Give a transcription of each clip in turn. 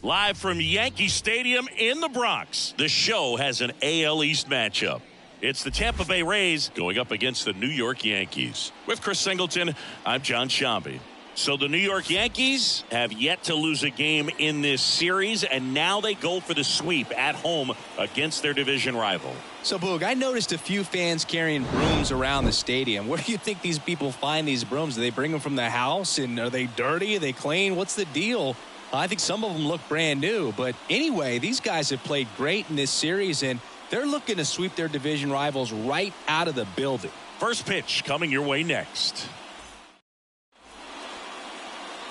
Live from Yankee Stadium in the Bronx, the show has an AL East matchup. It's the Tampa Bay Rays going up against the New York Yankees. With Chris Singleton, I'm John Shambi. So the New York Yankees have yet to lose a game in this series, and now they go for the sweep at home against their division rival. So, Boog, I noticed a few fans carrying brooms around the stadium. Where do you think these people find these brooms? Do they bring them from the house? And are they dirty? Are they clean? What's the deal? I think some of them look brand new. But anyway, these guys have played great in this series, and they're looking to sweep their division rivals right out of the building. First pitch coming your way next.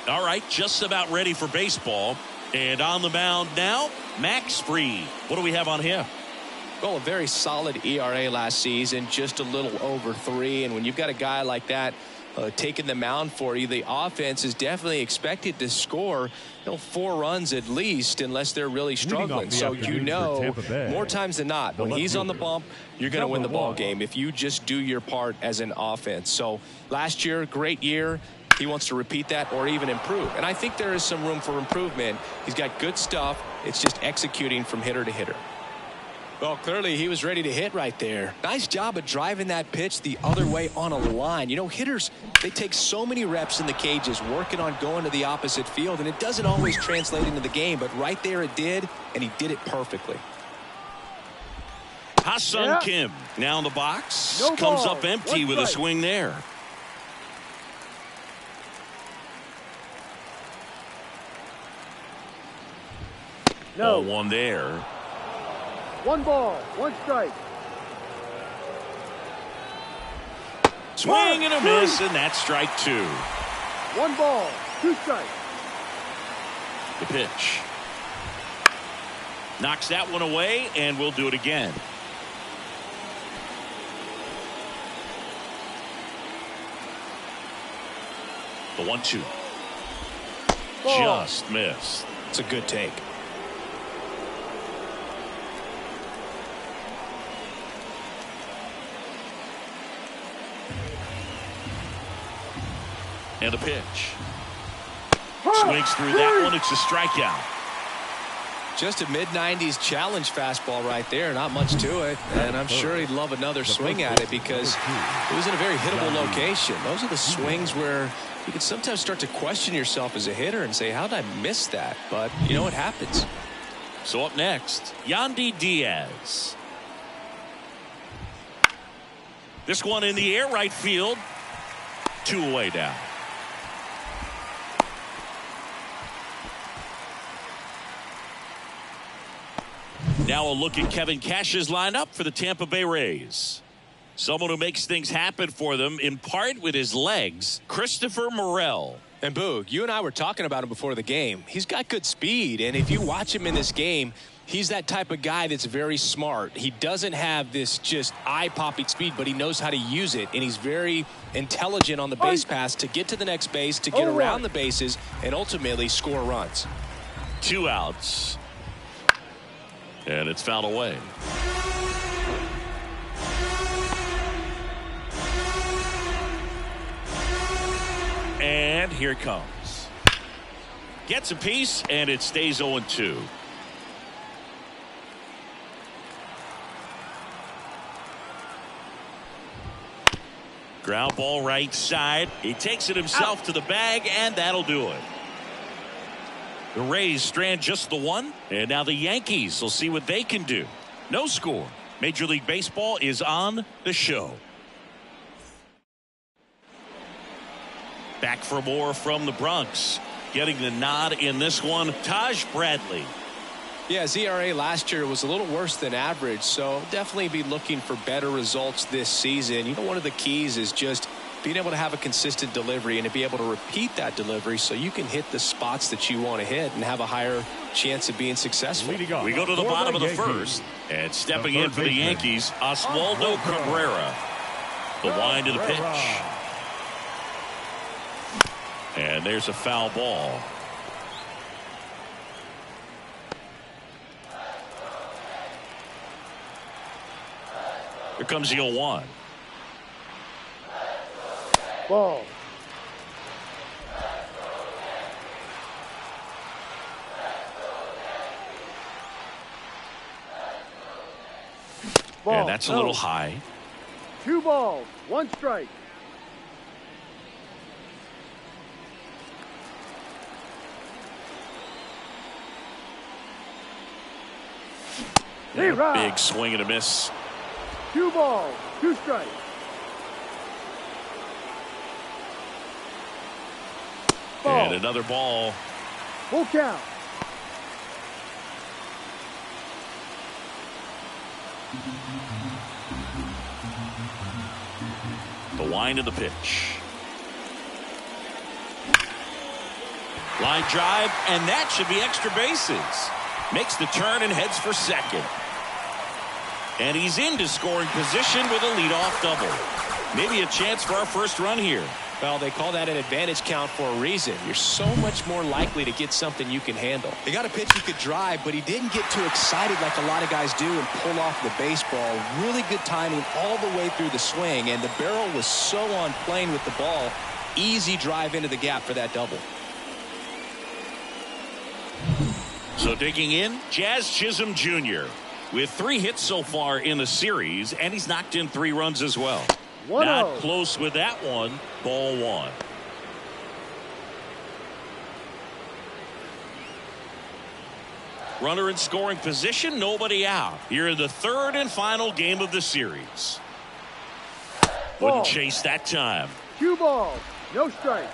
All right, just about ready for baseball. And on the mound now, Max Fried. What do we have on him? Well, a very solid ERA last season, just a little over 3. And when you've got a guy like that taking the mound for you, the offense is definitely expected to score 4 runs at least, unless they're really struggling. So more times than not, when he's on the bump, you're going to win the ball game if you just do your part as an offense. So last year, great year. He wants to repeat that or even improve. And I think there is some room for improvement. He's got good stuff. It's just executing from hitter to hitter. Well, clearly he was ready to hit right there. Nice job of driving that pitch the other way on a line. You know, hitters, they take so many reps in the cages working on going to the opposite field, and it doesn't always translate into the game, but right there it did, and he did it perfectly. Ha-Seong Kim now in the box. Comes up empty with a swing there. No. 0-1 there. 1 ball, 1 strike. Swing and a miss, and that's strike 2. 1 ball, 2 strikes. The pitch. Knocks that one away, and we'll do it again. The 1-2. Just missed. It's a good take. And a pitch. Swings through that one. It's a strikeout. Just a mid-90s challenge fastball right there. Not much to it. And I'm sure he'd love another swing at it because it was in a very hittable location. Those are the swings where you can sometimes start to question yourself as a hitter and say, how did I miss that? But, you know, it happens. So up next, Yandy Diaz. This one in the air right field. 2 away down. Now a look at Kevin Cash's lineup for the Tampa Bay Rays. Someone who makes things happen for them, in part with his legs, Christopher Morel. And Boog, you and I were talking about him before the game. He's got good speed, and if you watch him in this game, he's that type of guy that's very smart. He doesn't have this just eye-popping speed, but he knows how to use it, and he's very intelligent on the base pass to get to the next base, to get around the bases, and ultimately score runs. 2 outs. And it's fouled away. And here it comes. Gets a piece, and it stays 0-2. Ground ball right side. He takes it himself to the bag, and that'll do it. The Rays strand just the 1, and now the Yankees will see what they can do. No score. Major League Baseball is on the show. Back for more from the Bronx. Getting the nod in this one, Taj Bradley. Yeah, ERA last year was a little worse than average, so definitely be looking for better results this season. You know, one of the keys is just being able to have a consistent delivery and to be able to repeat that delivery so you can hit the spots that you want to hit and have a higher chance of being successful. We go to the bottom of the first, and stepping in for the Yankees, Oswaldo Cabrera. The wind of the pitch. And there's a foul ball. Here comes the 0-1. Ball. Ball. And that's a No. little high. 2 balls, 1 strike. And a Hurrah! big swing and a miss. 2 balls, 2 strikes. Ball. And another ball. Full count. The wind of the pitch. Line drive, and that should be extra bases. Makes the turn and heads for second. And he's into scoring position with a leadoff double. Maybe a chance for our first run here. Well, they call that an advantage count for a reason. You're so much more likely to get something you can handle. He got a pitch he could drive, but he didn't get too excited like a lot of guys do and pull off the baseball. Really good timing all the way through the swing, and the barrel was so on plane with the ball. Easy drive into the gap for that double. So digging in, Jazz Chisholm Jr. with 3 hits so far in the series, and he's knocked in 3 runs as well. 1-0. Not close with that one. Ball 1. Runner in scoring position, nobody out. Here in the 3rd and final game of the series. Ball. Wouldn't chase that time. 2 balls, no strike.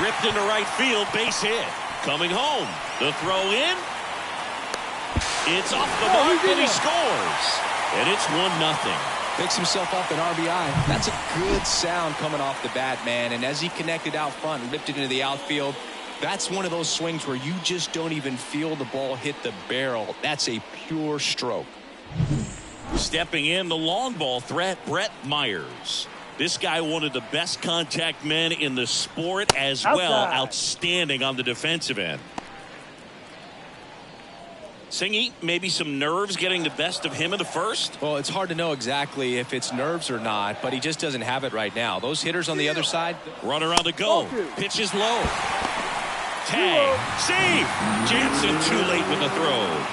Ripped into right field, base hit. Coming home. The throw in. It's off the mark and he scores. And it's 1-0. Picks himself up an RBI. That's a good sound coming off the bat, man. And as he connected out front and ripped it into the outfield, that's one of those swings where you just don't even feel the ball hit the barrel. That's a pure stroke. Stepping in, the long ball threat, Brett Myers. This guy, one of the best contact men in the sport as well. Outside. Outstanding on the defensive end. Singy, maybe some nerves getting the best of him in the first? Well, it's hard to know exactly if it's nerves or not, but he just doesn't have it right now. Those hitters on the other side. Runner on the go. Pitch is low. Tag. Save. Jansen too late with the throw.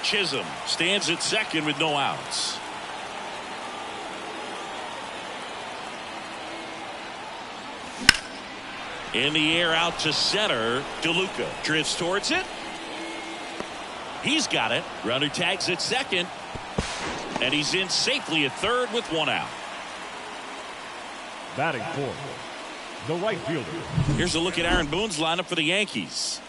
Chisholm stands at second with no outs. In the air out to center. DeLuca drifts towards it. He's got it. Runner tags at second. And he's in safely at third with 1 out. Batting fourth, the right fielder. Here's a look at Aaron Boone's lineup for the Yankees.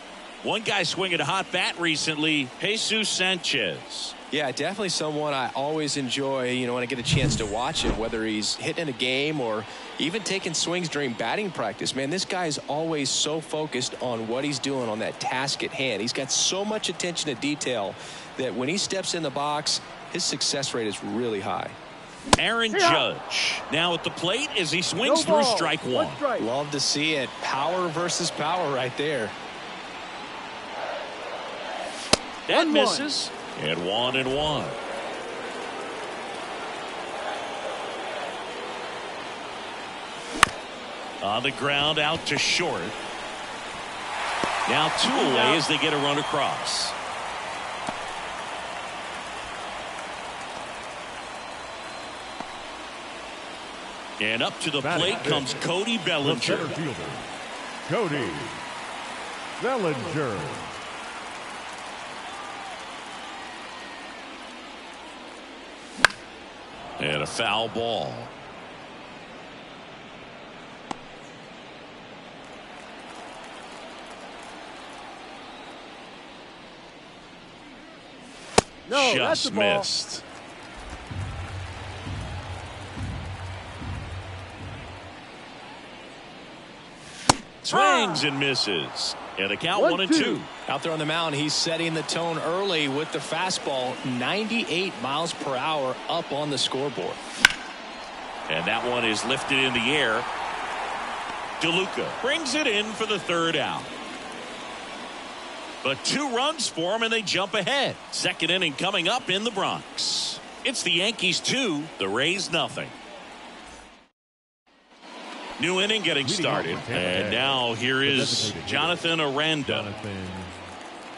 One guy swinging a hot bat recently, Jesus Sanchez. Yeah, definitely someone I always enjoy, when I get a chance to watch him, whether he's hitting a game or even taking swings during batting practice. Man, this guy is always so focused on what he's doing on that task at hand. He's got so much attention to detail that when he steps in the box, his success rate is really high. Aaron Judge now at the plate as he swings through strike 1. Strike. Love to see it. Power versus power right there. That 1-1. misses. And 1-1. On the ground out to short. Now 2 away as they get a run across. And up to the plate comes Cody The Bellinger. center fielder, Cody Bellinger. And a foul ball. No, that's Just the ball. missed. Swings and misses. And a count 1-2. Out there on the mound, he's setting the tone early with the fastball, 98 miles per hour up on the scoreboard. And that one is lifted in the air. DeLuca brings it in for the 3rd out. But 2 runs for him and they jump ahead. Second inning coming up in the Bronx. It's the Yankees 2, the Rays nothing. New inning getting started. And now here is Jonathan Aranda.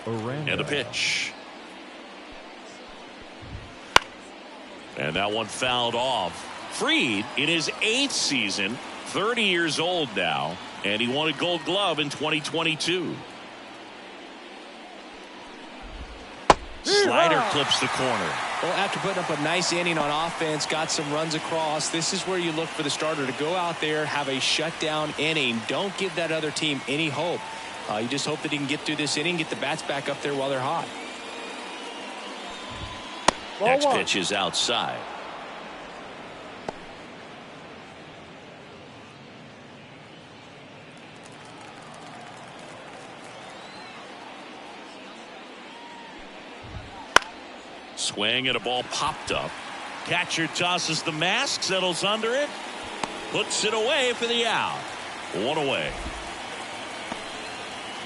And the pitch. And that one fouled off. Fried in his 8th season, 30 years old now, and he won a Gold Glove in 2022. Slider clips the corner. Well, after putting up a nice inning on offense, got some runs across, this is where you look for the starter to go out there, have a shutdown inning. Don't give that other team any hope. You just hope that he can get through this inning, get the bats back up there while they're hot. Next pitch is outside. Swing and a ball popped up. Catcher tosses the mask, settles under it, puts it away for the out. One away.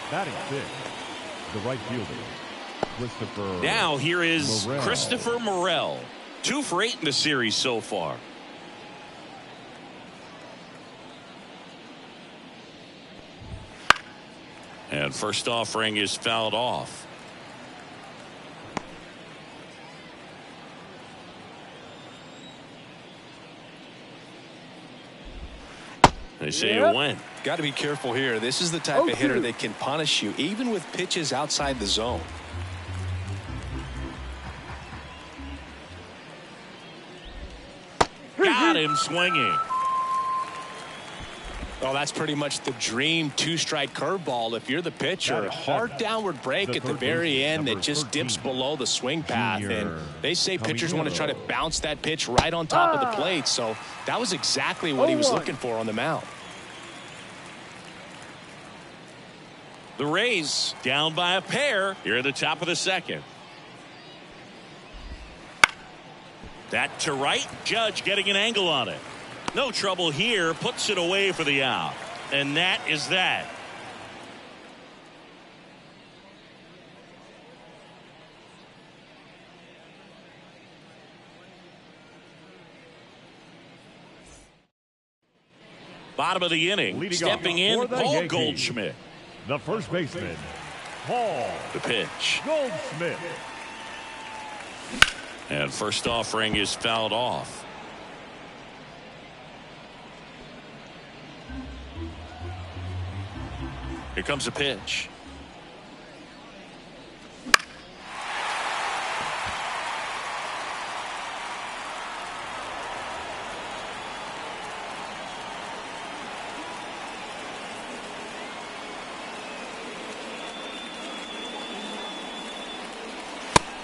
Batting fifth, the right fielder, Christopher. Now here is Morel. Christopher Morel. 2 for 8 in the series so far. And first offering is fouled off. They say you win. Got to be careful here. This is the type of hitter that can punish you even with pitches outside the zone. Got him swinging. Well, that's pretty much the dream 2-strike curveball. If you're the pitcher, hard downward break at the very end that just dips below the swing path. And they say pitchers want to try to bounce that pitch right on top of the plate. So that was exactly what he was looking for on the mound. The Rays down by a pair here at the top of the second. That to right. Judge getting an angle on it. No trouble here. Puts it away for the out. And that is that. Bottom of the inning. Leading stepping off in, for the Paul Yankees, Goldschmidt. the first baseman, Paul The pitch. Goldschmidt. And first offering is fouled off. Here comes a pitch.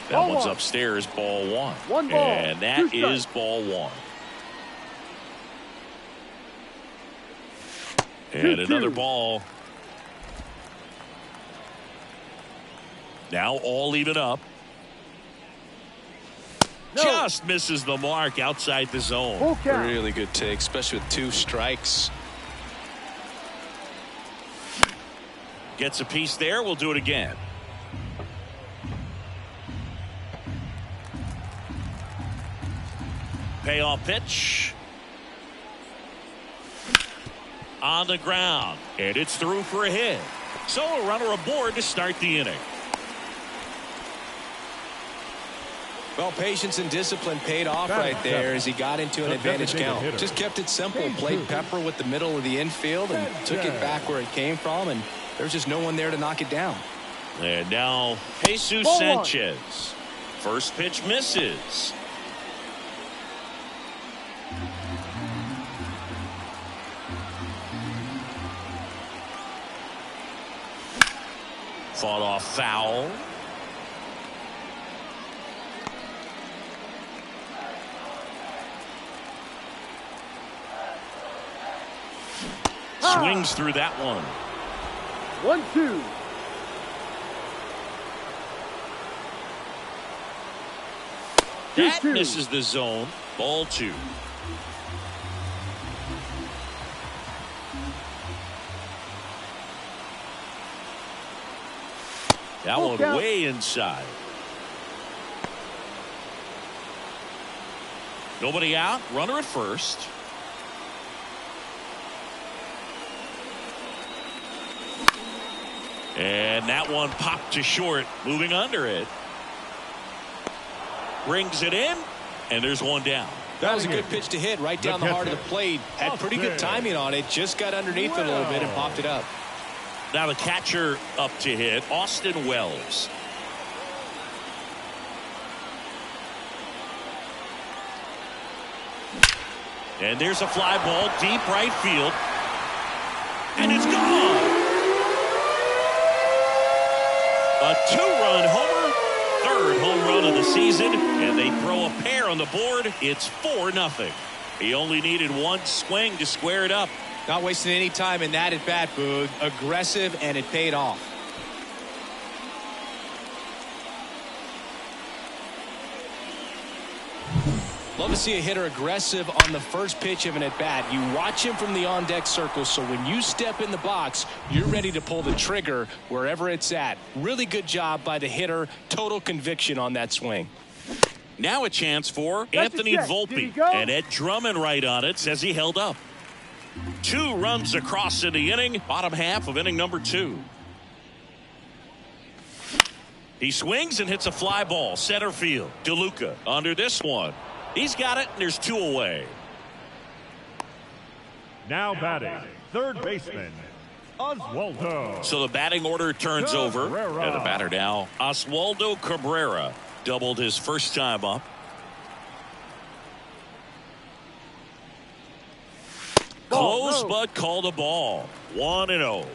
That one's upstairs, ball one. One ball, and that 2 strikes. is ball one. And 2-2. another ball. Now all even up. No. Just misses the mark outside the zone. Full count. Really good take, especially with 2 strikes. Gets a piece there. We'll do it again. Payoff pitch. On the ground. And it's through for a hit. So a runner aboard to start the inning. Well, patience and discipline paid off right there as he got into an advantage count. Just kept it simple. Played Pepper with the middle of the infield and took it back where it came from. And there's just no one there to knock it down. And now Jesus Ball Sanchez. First pitch misses. Fought off foul. Swings through that one. 1-2. That 2-2. misses the zone. Ball 2. That Full one count. way inside. Nobody out. Runner at first. And that one popped to short, moving under it. Brings it in, and there's one down. That was a good pitch to hit right down the heart of the plate. Had pretty good timing on it. Just got underneath it a little bit and popped it up. Now the catcher up to hit, Austin Wells. And there's a fly ball deep right field. And it's gone. A 2-run homer. Third home run of the season. And they throw a pair on the board. It's 4-0. He only needed one swing to square it up. Not wasting any time in that at bat, Boog. Aggressive, and it paid off. Love to see a hitter aggressive on the first pitch of an at-bat. You watch him from the on-deck circle, so when you step in the box, you're ready to pull the trigger wherever it's at. Really good job by the hitter. Total conviction on that swing. Now a chance for Anthony Volpe. And Ed Drummond right on it says he held up. 2 runs across in the inning, bottom half of inning number 2. He swings and hits a fly ball, center field. DeLuca under this one. He's got it, and there's 2 away. Now batting, third baseman, Oswaldo. So the batting order turns over. And the batter now, Oswaldo Cabrera. Doubled his first time up. Close, but called a ball. 1-0.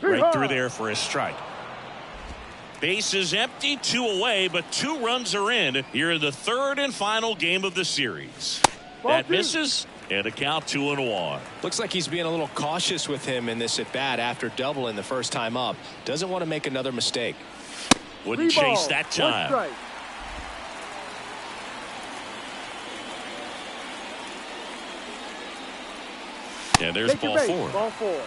Right through there for a strike. Base is empty, 2 away, but 2 runs are in here in the third and final game of the series. That misses, and a count 2-1. Looks like he's being a little cautious with him in this at bat after doubling the first time up. Doesn't want to make another mistake. Wouldn't chase that time. And there's ball 4.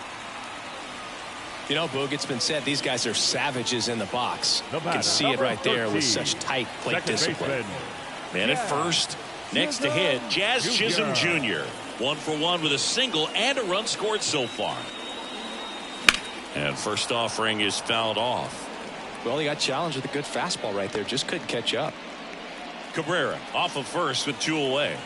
You know, Boog, it's been said these guys are savages in the box. You can see it right there with such tight plate discipline. Man at first, next to hit, Jazz Chisholm Jr. 1 for 1 with a single and a run scored so far. And first offering is fouled off. Well, he got challenged with a good fastball right there. Just couldn't catch up. Cabrera off of first with 2 away.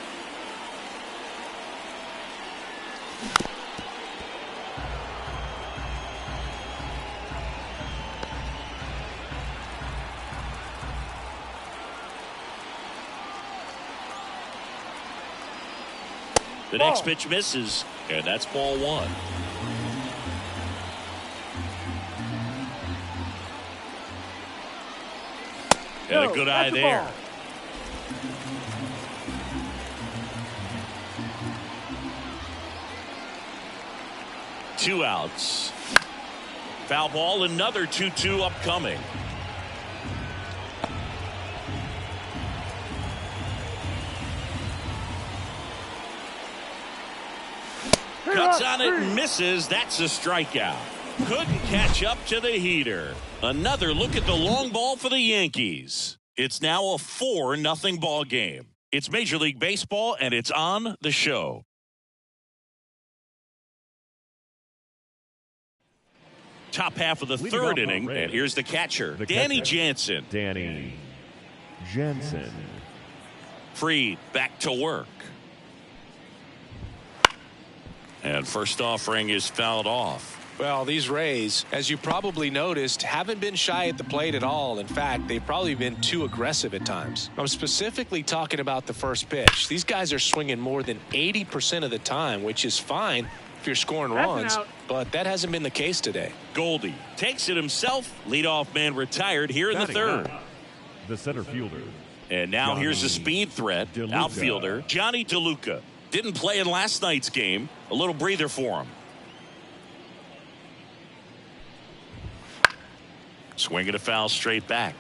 The next pitch misses, and that's ball 1. And a good eye there. Two outs. Foul ball, another 2-2 upcoming. Cuts on it and misses. That's a strikeout. Couldn't catch up to the heater. Another look at the long ball for the Yankees. It's now a 4-0 ball game. It's Major League Baseball, and it's on the show. Top half of the third inning, and here's the catcher, Danny Jansen. Danny Jansen. Freed back to work. And first offering is fouled off. Well, these Rays, as you probably noticed, haven't been shy at the plate at all. In fact, they've probably been too aggressive at times. I'm specifically talking about the first pitch. These guys are swinging more than 80% of the time, which is fine if you're scoring runs, but that hasn't been the case today. Goldie takes it himself. Leadoff man retired here in the third. The center fielder. And now here's a speed threat. Outfielder Johnny DeLuca. Didn't play in last night's game. A little breather for him. Swinging a foul straight back.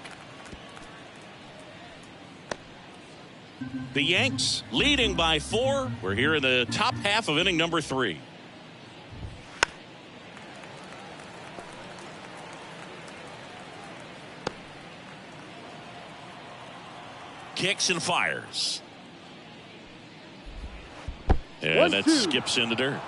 The Yanks leading by 4. We're here in the top half of inning number 3. Kicks and fires. And that skips in the dirt.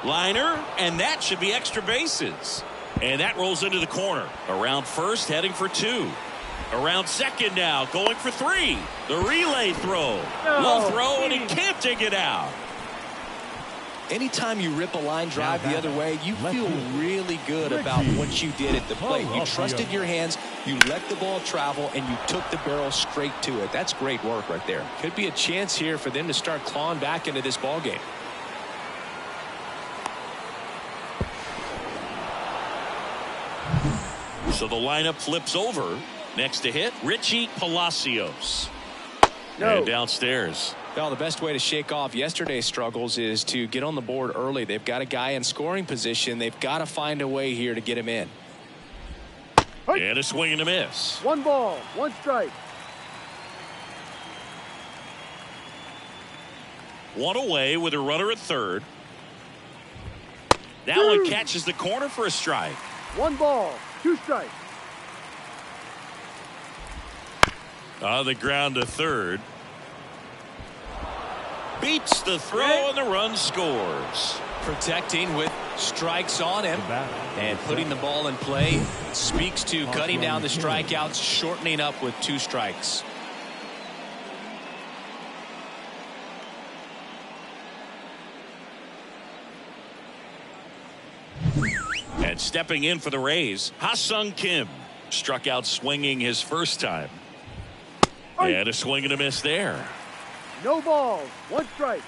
Liner, and that should be extra bases. And that rolls into the corner. Around first, heading for 2. Around second now, going for 3. The relay throw. Low throw, and he can't dig it out. Anytime you rip a line drive the other way, you feel really good about what you did at the plate. You trusted your hands, you let the ball travel, and you took the barrel straight to it. That's great work right there. Could be a chance here for them to start clawing back into this ball game. So the lineup flips over. Next to hit, Richie Palacios. No. And downstairs. Well, the best way to shake off yesterday's struggles is to get on the board early. They've got a guy in scoring position. They've got to find a way here to get him in. And a swing and a miss. 1 ball, 1 strike. 1 away with a runner at third. That one catches the corner for a strike. 1 ball, 2 strikes. On the ground to third. Beats the throw and the run scores. Protecting with strikes on him and putting the ball in play speaks to cutting down the strikeouts, shortening up with 2 strikes. And stepping in for the Rays, Ha-Sung Kim struck out swinging his first time. And a swing and a miss there. No balls, 1 strike.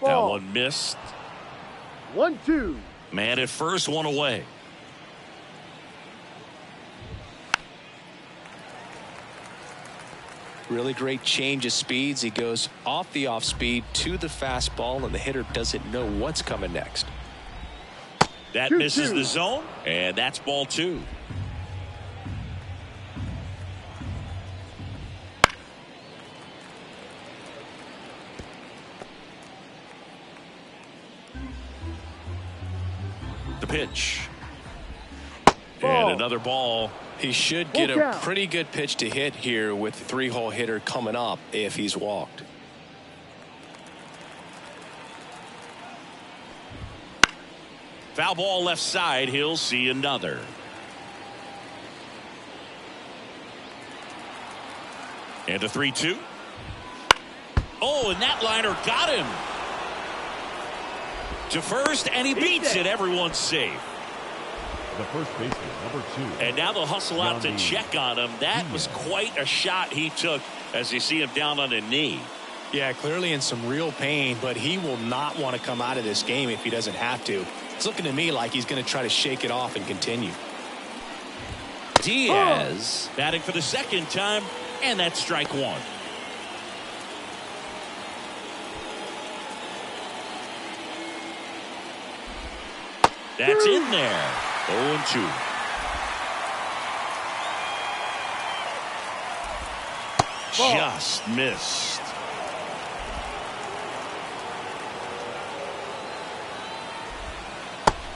That Ball. one missed. 1-2. Man at first, 1 away. Really great change of speeds. He goes off the off speed to the fastball, and the hitter doesn't know what's coming next. That 2-2. misses the zone, and that's ball 2. The pitch. Ball. And another ball. He should get Full a count. pretty good pitch to hit here with the 3-hole hitter coming up if he's walked. Foul ball left side. He'll see another. And a 3-2. Oh, and that liner got him. To first, and he beats it. Everyone's safe. The first baseman, number 2. And now they'll hustle out to check on him. That was quite a shot he took as you see him down on a knee. Yeah, clearly in some real pain, but he will not want to come out of this game if he doesn't have to. It's looking to me like he's going to try to shake it off and continue. Diaz batting for the second time, and that's strike 1. That's in there. 0-2. Just missed.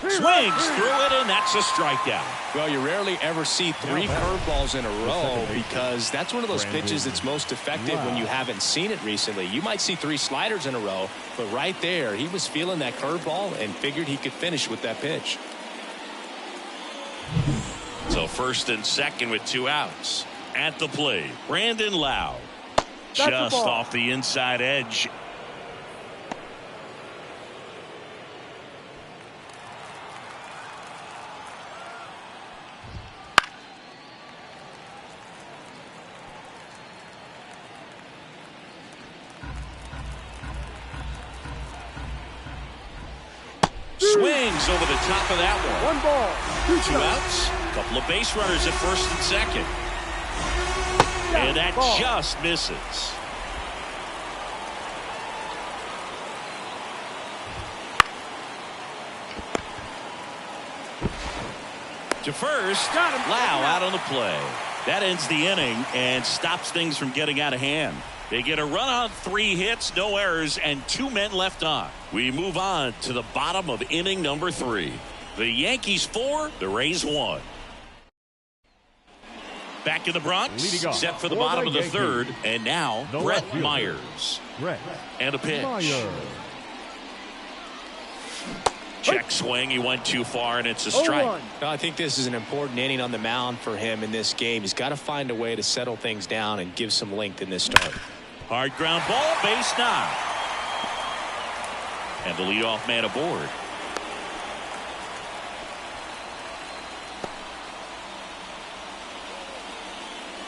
Swings through it, and that's a strikeout. Well, you rarely ever see 3 curveballs in a row because that's one of those pitches that's most effective when you haven't seen it recently. You might see 3 sliders in a row, but right there, he was feeling that curveball and figured he could finish with that pitch. So first and second with 2 outs. At the plate, Brandon Lau. Just off the inside edge. Swings over the top of that one. 1 ball, 2 outs. A couple of base runners at first and second. And that just misses. To first, Got him. Lau out on the play. That ends the inning and stops things from getting out of hand. They get a run on 3 hits, no errors, and 2 men left on. We move on to the bottom of inning number 3. The Yankees 4, the Rays 1. Back in the Bronx, set for the bottom of the Yankees. 3rd, and now No Brett left fielder. Myers. Brett And a pitch. Myers. Check swing, he went too far, and it's a strike. 0-1. I think this is an important inning on the mound for him in this game. He's got to find a way to settle things down and give some length in this start. Hard ground ball, base knock. And the leadoff man aboard.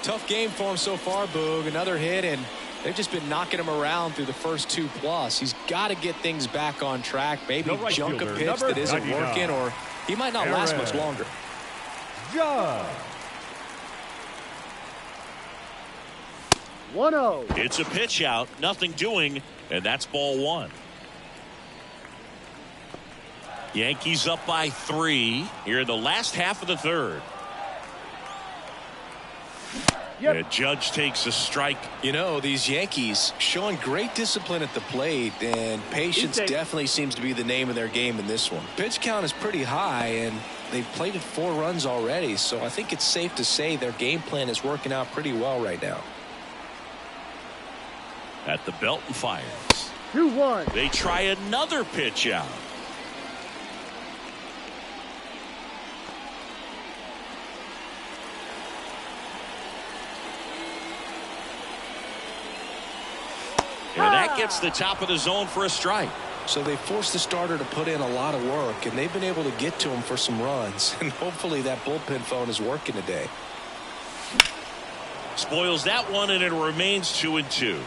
Tough game for him so far, Boog. Another hit, and they've just been knocking him around through the first 2+. He's got to get things back on track. Maybe The right junk a fielder, pitch number that isn't 99. working, or he might not last much longer. Judge. 1-0. It's a pitch out, nothing doing, and that's ball 1. Yankees up by 3 here in the last half of the 3rd. Yep. And Judge takes a strike. You know, these Yankees showing great discipline at the plate, and patience definitely seems to be the name of their game in this one. Pitch count is pretty high, and they've plated 4 runs already, so I think it's safe to say their game plan is working out pretty well right now. At the belt and fires. 2-1. They try another pitch out. And that gets the top of the zone for a strike. So they forced the starter to put in a lot of work, and they've been able to get to him for some runs. And hopefully that bullpen phone is working today. Spoils that one, and it remains 2-2.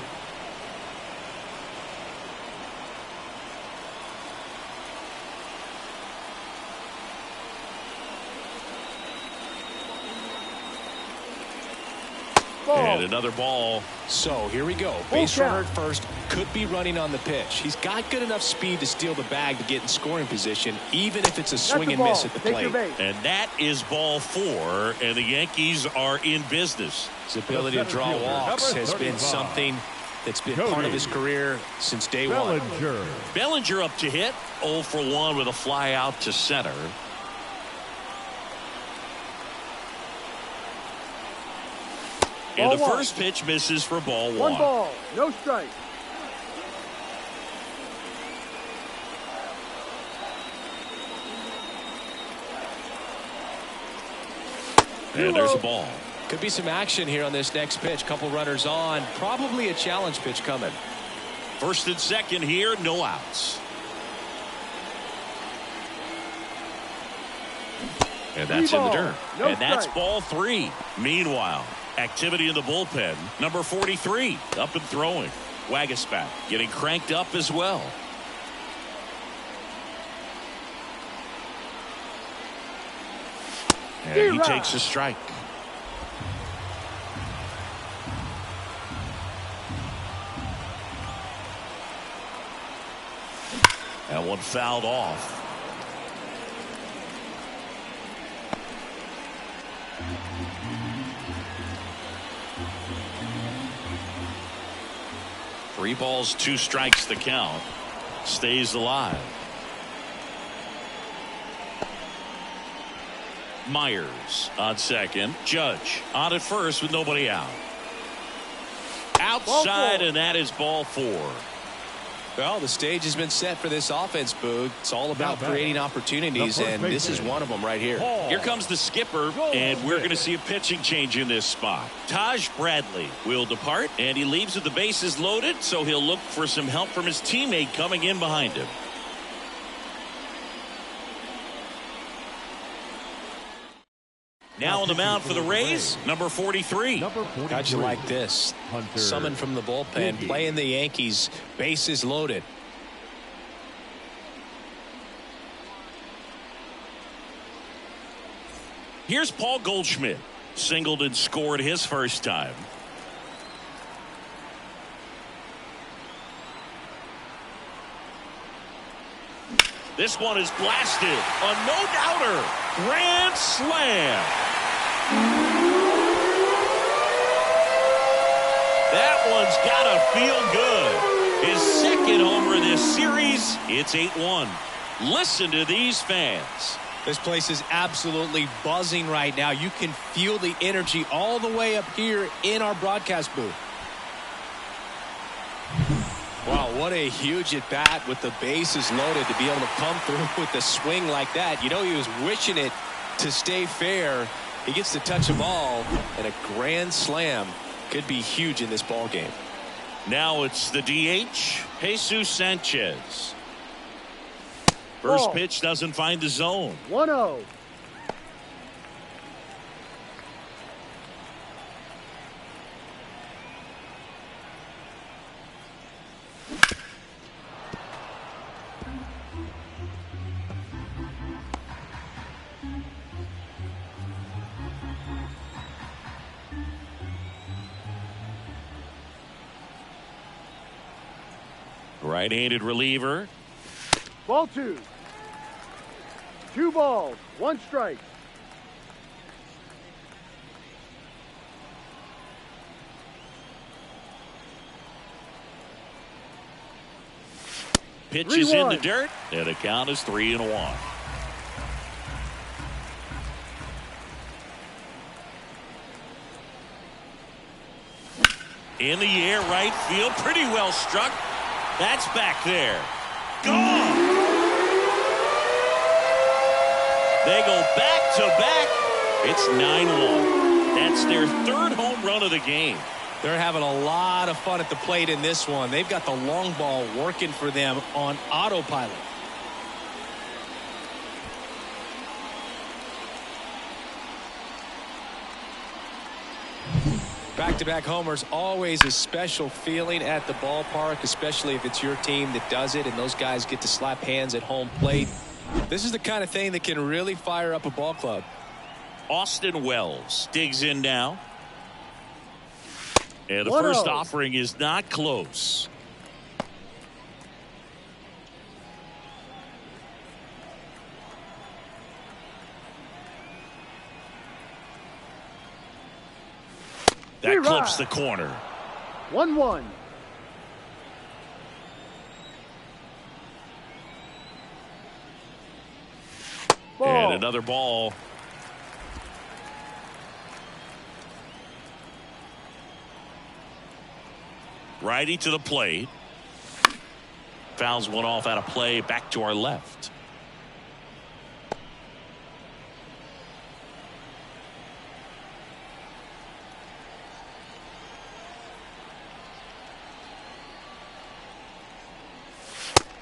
And another ball. So here we go. Base runner at first, could be running on the pitch. He's got good enough speed to steal the bag to get in scoring position, even if it's a swing and miss at the plate. And that is ball 4, and the Yankees are in business. His ability to draw walks has been something that's been part of his career since day one. Bellinger up to hit. 0 for 1 with a fly out to center. And the first pitch misses for ball 1. 1 ball, no strike. And there's a ball. Could be some action here on this next pitch. Couple runners on. Probably a challenge pitch coming. First and second here, no outs. And that's in the dirt. And that's ball 3. Meanwhile, activity in the bullpen. Number 43 up and throwing. Wagaspat getting cranked up as well. And he takes a strike. That one fouled off. Three balls, 2 strikes the count. Stays alive. Myers on second. Judge on at first with nobody out. Outside, and that is ball 4. Well, the stage has been set for this offense, Boog. It's all about creating opportunities, and this is one of them right here. Here comes the skipper, and we're going to see a pitching change in this spot. Taj Bradley will depart, and he leaves with the bases loaded, so he'll look for some help from his teammate coming in behind him. Now on the mound for the Rays, number 43. How'd you like this? Summoned from the bullpen, playing the Yankees, bases loaded. Here's Paul Goldschmidt. Singled and scored his first time. This one is blasted. A no-doubter. Grand slam. That one's got to feel good. His second homer this series. It's 8-1. Listen to these fans. This place is absolutely buzzing right now. You can feel the energy all the way up here in our broadcast booth. Wow, what a huge at-bat with the bases loaded to be able to come through with a swing like that. You know, he was wishing it to stay fair. He gets to touch the ball, and a grand slam could be huge in this ball game. Now it's the DH, Jesus Sanchez. First pitch doesn't find the zone. 1-0. Right-handed reliever. Ball 2. 2 balls, 1 strike. Pitch is in the dirt, and the count is 3-1. In the air, right field, pretty well struck. That's back there. Gone! They go back to back. It's 9-1. That's their third home run of the game. They're having a lot of fun at the plate in this one. They've got the long ball working for them on autopilot. Back-to-back homers, always a special feeling at the ballpark, especially if it's your team that does it and those guys get to slap hands at home plate. This is the kind of thing that can really fire up a ball club. Austin Wells digs in now. And the first offering is not close. That clips the corner. 1-1. And another ball. Righty to the plate. Fouls one off out of play, back to our left.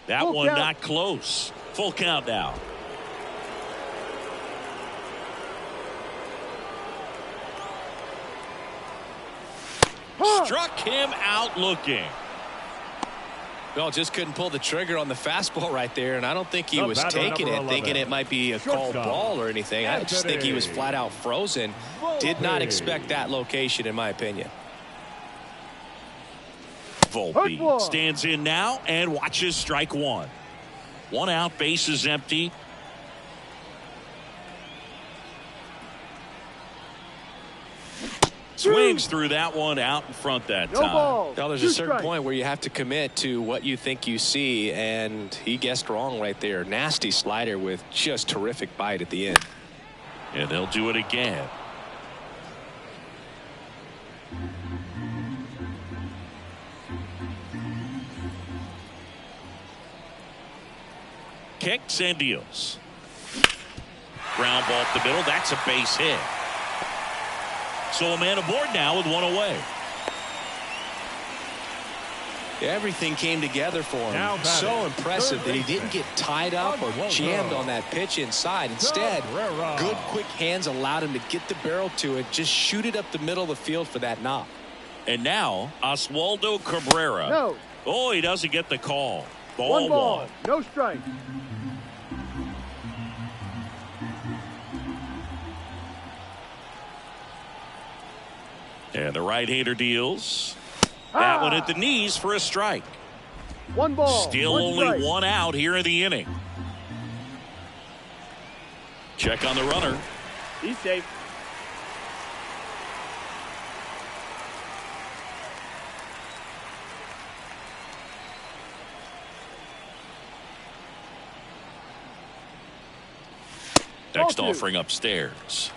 That one not close. Full count now. Struck him out looking. Well, just couldn't pull the trigger on the fastball right there, and I don't think he was taking it, thinking it might be a called ball or anything. I just think he was flat out frozen. Did not expect that location, in my opinion. Volpe stands in now and watches strike one. One out, base is empty. Swings through that one, out in front that time. Well, there's a certain point where you have to commit to what you think you see, and he guessed wrong right there. Nasty slider with just terrific bite at the end. And they'll do it again. Kicks and deals. Ground ball up the middle. That's a base hit. So a man aboard now with one away. Everything came together for him. So impressive that he didn't get tied up or jammed on that pitch inside. Instead, good quick hands allowed him to get the barrel to it, just shoot it up the middle of the field for that knock. And now Oswaldo Cabrera. No. Oh, he doesn't get the call. One ball. No strike. And the right-hander deals. That one at the knees for a strike. One ball. Still one only strike. one out here in the inning. Check on the runner. He's safe. Next Ball 2. offering upstairs.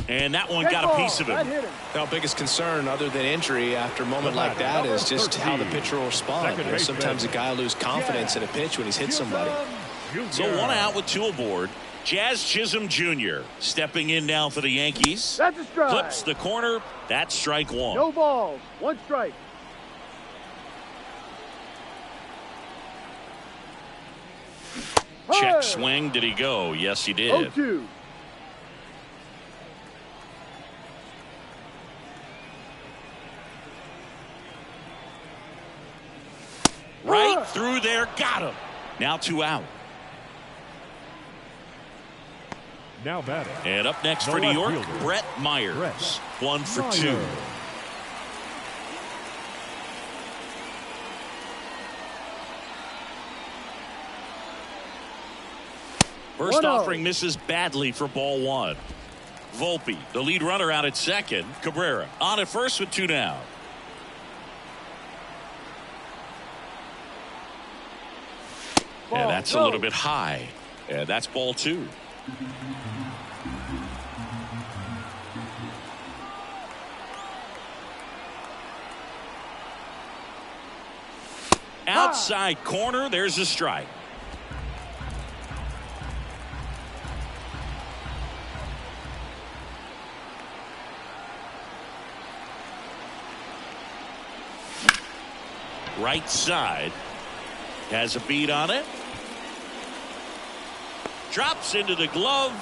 And that one got a piece of That him. hit him. Our biggest concern, other than injury, after a moment like that, is just how the pitcher will respond. You know, sometimes a guy will lose confidence in a pitch when he's hit somebody. So 1 out with 2 aboard. Jazz Chisholm Jr. stepping in now for the Yankees. That's a strike. Clips the corner. That's strike 1. No balls. 1 strike. Check Hey! swing. Did he go? Yes, he did. 0-2. Right through there. Got him. Now 2 out. Now batting. And up next The for New left York, fielder, Brett Myers. Brett 1 for 2. Myers. First 1-0. offering misses badly for ball 1. Volpe, the lead runner, out at second. Cabrera on at first with 2 down. And that's a little bit high. And that's ball 2. Outside corner, there's a strike. Right side has a beat on it. Drops into the glove,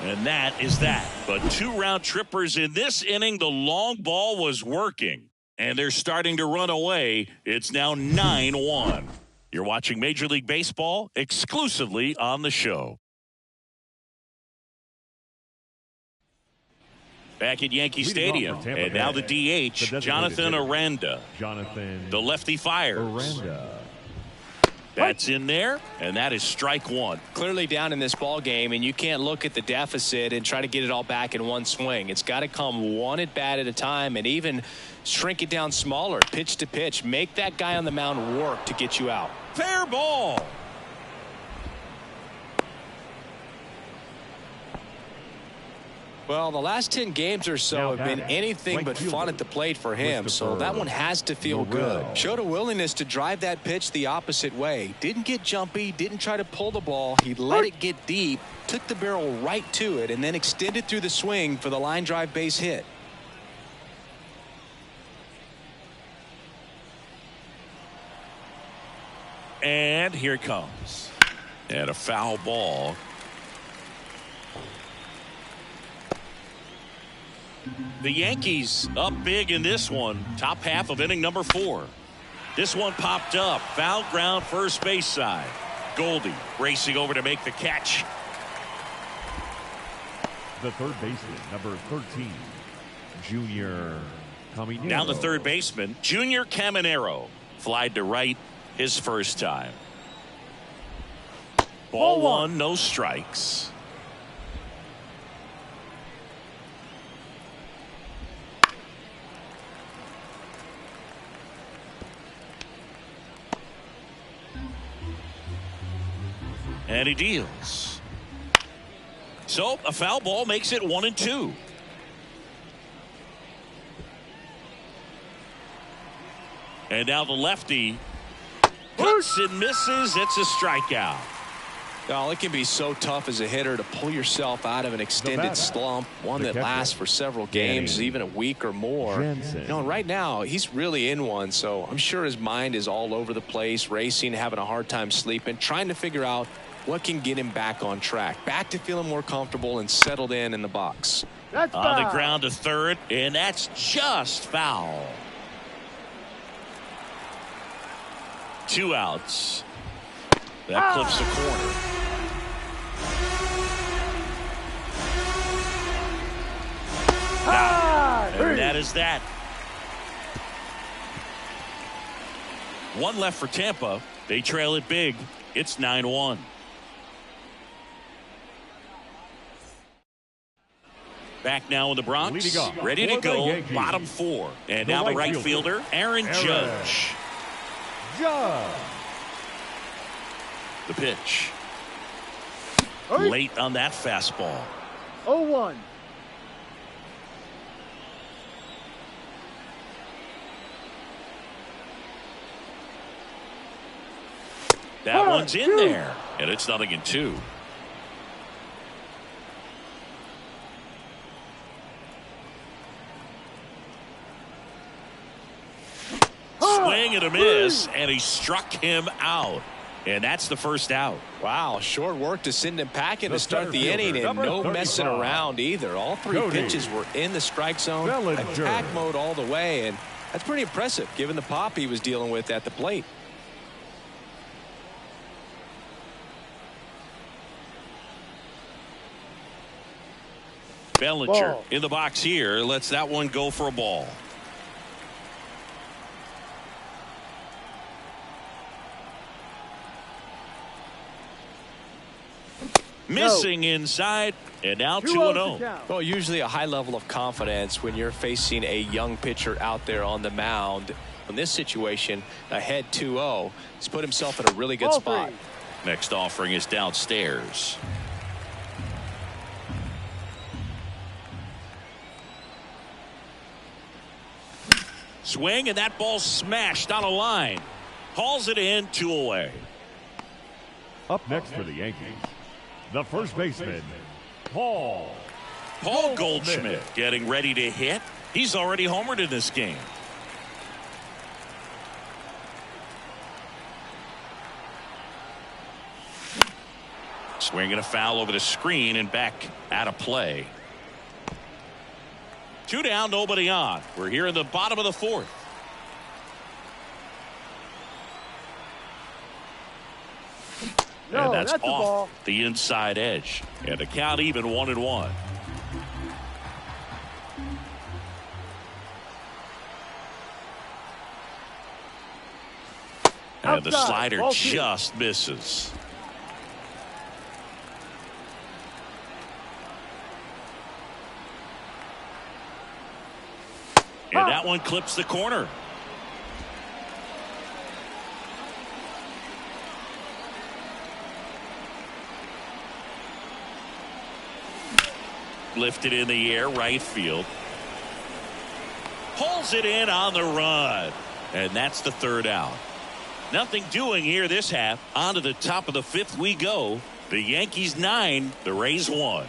and that is that. But 2 round trippers in this inning. The long ball was working, and they're starting to run away. It's now 9-1. You're watching Major League Baseball exclusively on the show. Back at Yankee Stadium, and now the DH, Jonathan Aranda. The lefty fires. That's in there, and that is strike 1. Clearly down in this ball game, and you can't look at the deficit and try to get it all back in one swing. It's got to come one at bat at a time, and even shrink it down smaller, pitch to pitch. Make that guy on the mound work to get you out. Fair ball. Well, the last 10 games or so have been anything but fun at the plate for him, so that one has to feel good. Showed a willingness to drive that pitch the opposite way. Didn't get jumpy, didn't try to pull the ball. He let it get deep, took the barrel right to it, and then extended through the swing for the line drive base hit. And here it comes. And a foul ball. The Yankees up big in this one. Top half of inning number 4. This one popped up. Foul ground, first base side. Goldie racing over to make the catch. The third baseman, number 13, Junior Caminero. Now the third baseman, Junior Caminero. Flied to right his first time. Ball 1, no strikes. And he deals. So a foul ball makes it 1-2. And now the lefty cuts and misses. It's a strikeout. Oh, it can be so tough as a hitter to pull yourself out of an extended slump, one that lasts for several games, even a week or more. You know, right now, he's really in one, so I'm sure his mind is all over the place, racing, having a hard time sleeping, trying to figure out what can get him back on track, back to feeling more comfortable and settled in the box. That's on the ground to third, and that's just foul. 2 outs. That clips the corner. that is that. One left for Tampa. They trail it big. It's 9-1. Back now in the Bronx, ready to go, bottom 4. And now the right fielder, Aaron Judge. The pitch. Late on that fastball. 0-1. That one's in there, and it's 0-2. Swing and a miss, and he struck him out. And that's the first out. Wow, short work to send him packing to start the inning, and no messing around either. All 3 pitches were in the strike zone, attack mode all the way, and that's pretty impressive given the pop he was dealing with at the plate. Bellinger in the box here, lets that one go for a ball. Missing inside, and now 2-0. Well, usually a high level of confidence when you're facing a young pitcher out there on the mound. In this situation, ahead 2-0, he's put himself in a really good spot. Next offering is downstairs. Swing, and that ball smashed on a line. Hauls it in, 2 away. Up next for the Yankees, the first baseman, Paul Goldschmidt getting ready to hit. He's already homered in this game. Swing and a foul over the screen and back out of play. 2 down, nobody on. We're here in the bottom of the 4th. No, and that's off the the inside edge. And the count even 1-1. And the slider just misses. And that one clips the corner. Lifted in the air, right field. Pulls it in on the run. And that's the 3rd out. Nothing doing here this half. On to the top of the 5th we go. The Yankees 9, the Rays 1.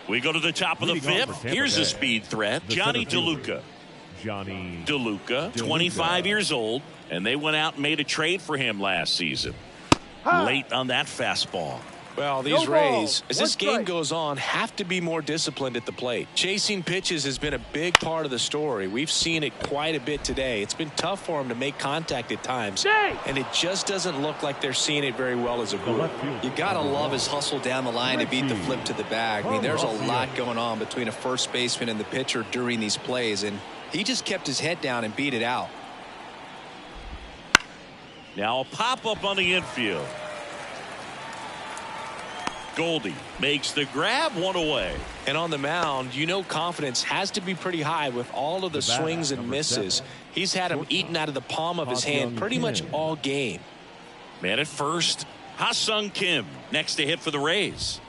We go to the top of the 5th. Here's a speed threat, Johnny DeLuca. 25 years old, and they went out and made a trade for him last season. Late on that fastball. Well, these Rays, as this game goes on, have to be more disciplined at the plate. Chasing pitches has been a big part of the story. We've seen it quite a bit today. It's been tough for them to make contact at times, and it just doesn't look like they're seeing it very well as a group. You gotta love his hustle down the line to beat the flip to the bag. I mean, there's a lot going on between a first baseman and the pitcher during these plays, and he just kept his head down and beat it out. Now a pop-up on the infield. Goldie makes the grab, 1 away. And on the mound, you know confidence has to be pretty high with all of the swings and misses. He's had them eaten out of the palm of his hand pretty much all game. Man at first, Ha-Sung Kim next to hit for the Rays.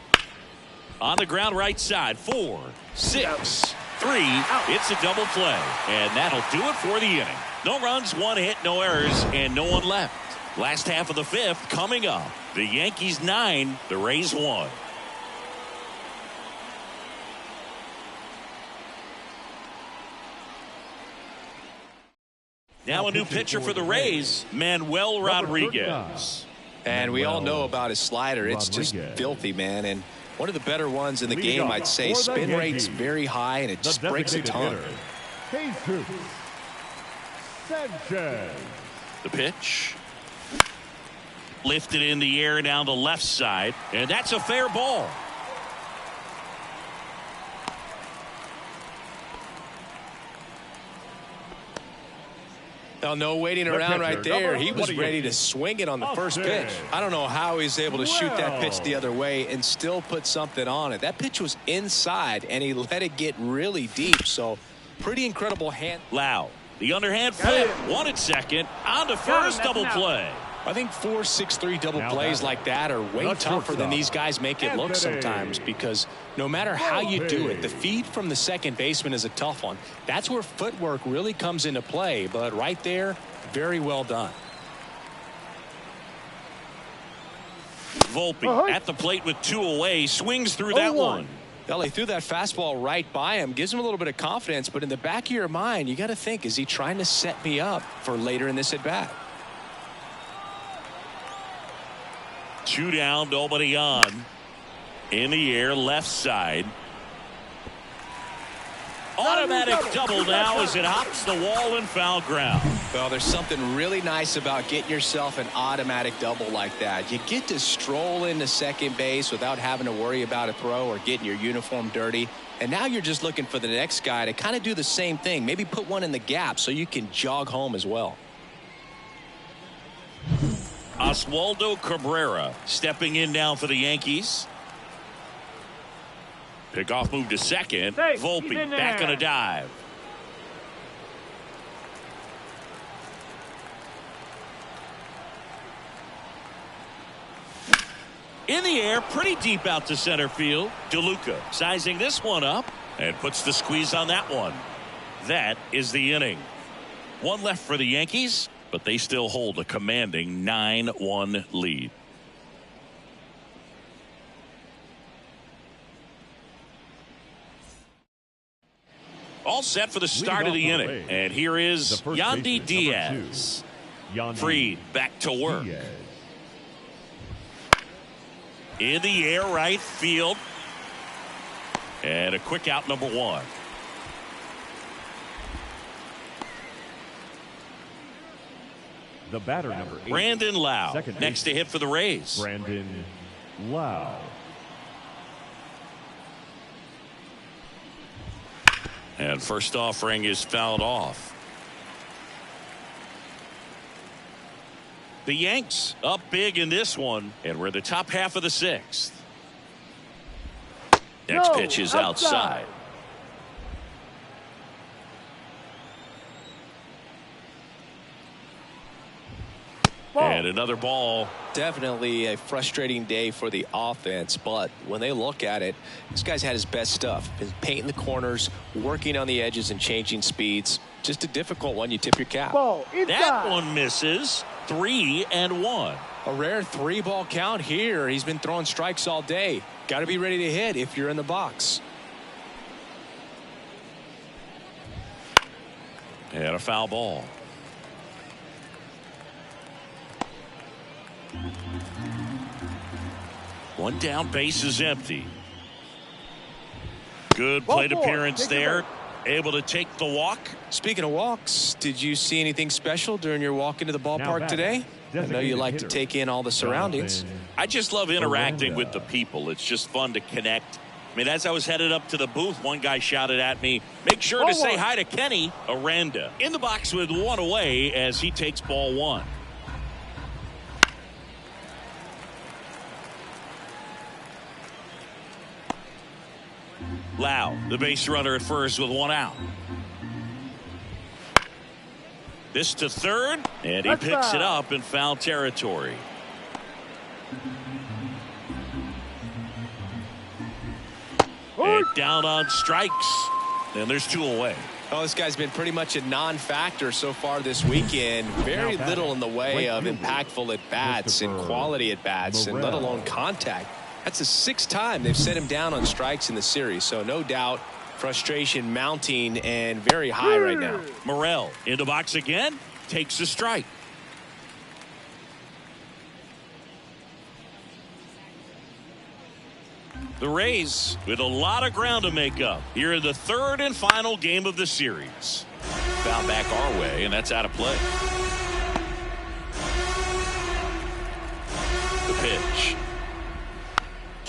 On the ground right side, 4, 6, 3. It's a double play. And that'll do it for the inning. No runs, 1 hit, no errors, and no one left. Last half of the 5th coming up. The Yankees 9, the Rays 1. Now a new pitcher for the Rays, Manuel Rodriguez. And we all know about his slider. It's just filthy, man. And one of the better ones in the game, I'd say. Spin rate's very high, and it just breaks a ton. The pitch. Lifted in the air down the left side, and that's a fair ball. Now, no waiting around right there. He was ready to swing it on the first pitch. I don't know how he's able to shoot that pitch the other way and still put something on it. That pitch was inside, and he let it get really deep. So, pretty incredible hand. Lau, the underhand flip, wanted second, on to first, double play. I think 4-6-3 double plays like that are way tougher than these guys make it look sometimes, because no matter how you do it, the feed from the second baseman is a tough one. That's where footwork really comes into play, but right there, very well done. Volpe at the plate with 2 away, swings through that one. Well, he threw that fastball right by him, gives him a little bit of confidence, but in the back of your mind, you got to think, is he trying to set me up for later in this at bat? 2 down, nobody on. In the air, left side. Automatic double now as it hops the wall and foul ground. Well, there's something really nice about getting yourself an automatic double like that. You get to stroll into second base without having to worry about a throw or getting your uniform dirty. And now you're just looking for the next guy to kind of do the same thing. Maybe put one in the gap so you can jog home as well. Oswaldo Cabrera stepping in now for the Yankees. Pickoff move to second. Volpe back on a dive. In the air, pretty deep out to center field. DeLuca sizing this one up and puts the squeeze on that one. That is the inning. 1 left for the Yankees, but they still hold a commanding 9-1 lead. All set for the start of the inning. And here is Yandy Diaz. Freed back to work. In the air, right field. And a quick out, number 1. The batter, number 8. Brandon Lau, next to hit for the Rays. Brandon Lau. And first offering is fouled off. The Yanks up big in this one, and we're in the top half of the 6th. Next pitch is outside. And another ball. Definitely a frustrating day for the offense, but when they look at it, this guy's had his best stuff. Been painting the corners, working on the edges, and changing speeds. Just a difficult one. You tip your cap. That one misses. 3-1. A rare 3-ball count here. He's been throwing strikes all day. Got to be ready to hit if you're in the box. And a foul ball. One down, base is empty. Good plate appearance there. Able to take the walk. Speaking of walks, did you see anything special during your walk into the ballpark today? I know you like to take in all the surroundings. I just love interacting with the people. It's just fun to connect. I mean, as I was headed up to the booth, one guy shouted at me, make sure to say hi to Kenny Aranda. In the box with 1 away as he takes ball 1. Lau, the base runner at first with 1 out. This to third, and he picks it up in foul territory. And down on strikes, and there's 2 away. Oh, this guy's been pretty much a non-factor so far this weekend. Very little in the way of impactful at-bats and quality at-bats, and let alone contact. That's the 6th time they've set him down on strikes in the series, so no doubt frustration mounting and very high right now. Morel in the box again, takes a strike. The Rays with a lot of ground to make up here in the 3rd and final game of the series. Foul back our way, and that's out of play.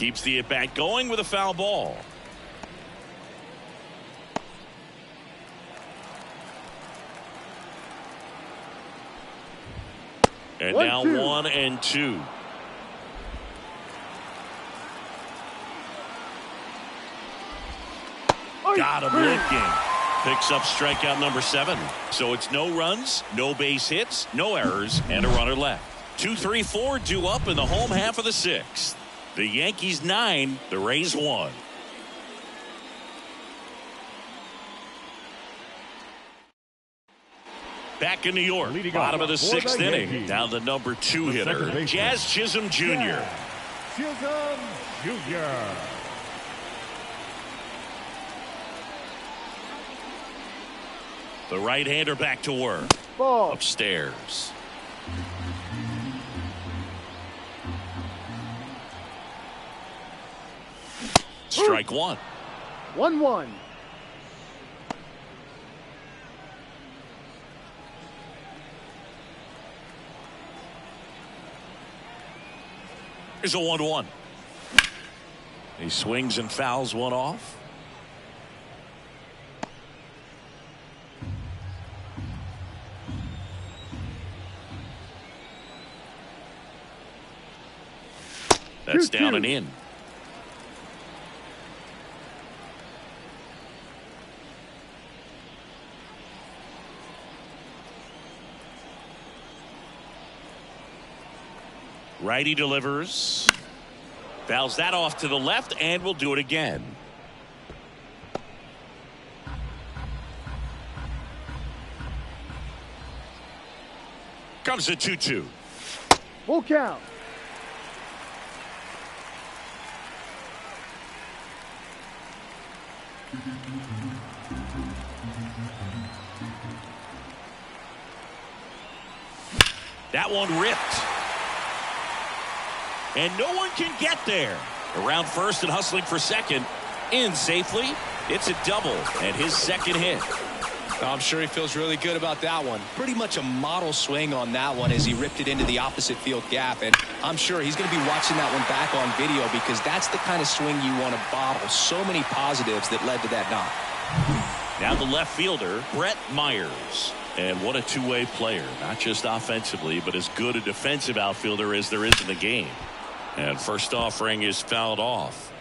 Keeps the at-bat going with a foul ball. And now 1-2. Got him looking. Picks up strikeout number 7. So it's no runs, no base hits, no errors, and a runner left. 2, 3, 4 due up in the home half of the 6th. The Yankees 9, the Rays 1. Back in New York, bottom of the 6th inning. Now the number 2 hitter, Jazz Chisholm Jr. Chisholm Jr. The right-hander back to work. Ball. Upstairs. Strike 1. 1-1. Here's a 1-1. He swings and fouls one off. That's down and in. Righty delivers. Fouls that off to the left and will do it again. Comes the 2-2. Full count. That one ripped. And no one can get there. Around first and hustling for second. In safely. It's a double and his second hit. I'm sure he feels really good about that one. Pretty much a model swing on that one as he ripped it into the opposite field gap. And I'm sure he's going to be watching that one back on video because that's the kind of swing you want to bottle. So many positives that led to that knock. Now the left fielder, Brett Myers. And what a two-way player. Not just offensively, but as good a defensive outfielder as there is in the game. And first offering is fouled off.